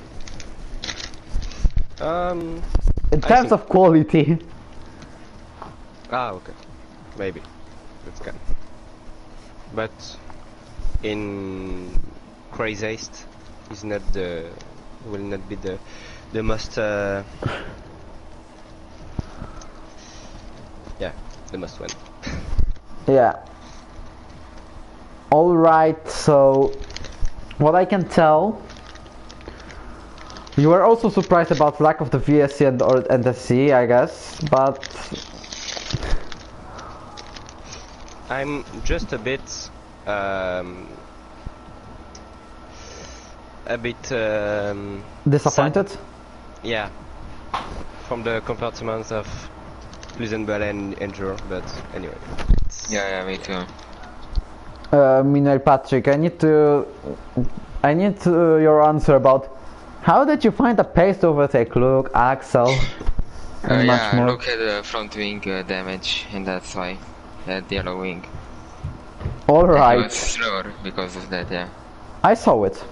Speaker 1: In
Speaker 3: I
Speaker 1: terms
Speaker 3: think-
Speaker 1: of quality.
Speaker 3: Okay, maybe that's can. But in craziest is not will not be the most the most one.
Speaker 1: Yeah. Alright, so what I can tell, you were also surprised about lack of the VSC and the C, I guess, but
Speaker 3: I'm just a bit
Speaker 1: disappointed?
Speaker 3: sad. Yeah, from the compartments of Luzenbel and Endure, but anyway.
Speaker 2: Yeah, me too.
Speaker 1: Meanwhile, Patrick, I need your answer about how did you find the pace to overtake Luke, Axel, and much
Speaker 2: Yeah,
Speaker 1: more?
Speaker 2: look at the front wing damage, and that's why. That yellow wing. He
Speaker 1: Alright,
Speaker 2: was slower because of that, yeah.
Speaker 1: I saw it.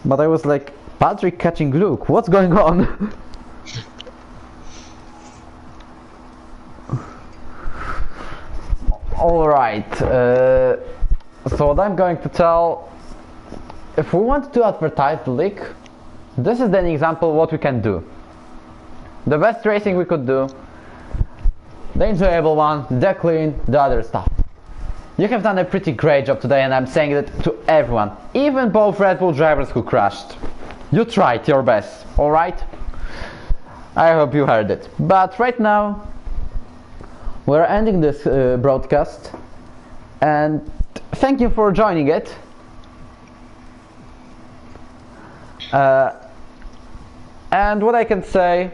Speaker 1: But I was like, Patrick catching Luke, what's going on? Alright, so what I'm going to tell, if we want to advertise the league, this is an example of what we can do. The best racing we could do, the enjoyable one, the clean, the other stuff. You have done a pretty great job today, and I'm saying it to everyone, even both Red Bull drivers who crashed. You tried your best, alright? I hope you heard it. But right now, we're ending this broadcast, and thank you for joining it. And what I can say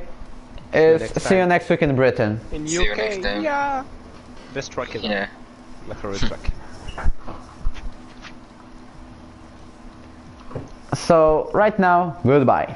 Speaker 1: is see you next week in Britain.
Speaker 3: In
Speaker 2: See you next time.
Speaker 3: yeah. Best track ever.
Speaker 2: Yeah.
Speaker 3: My favorite track.
Speaker 1: So right now, goodbye.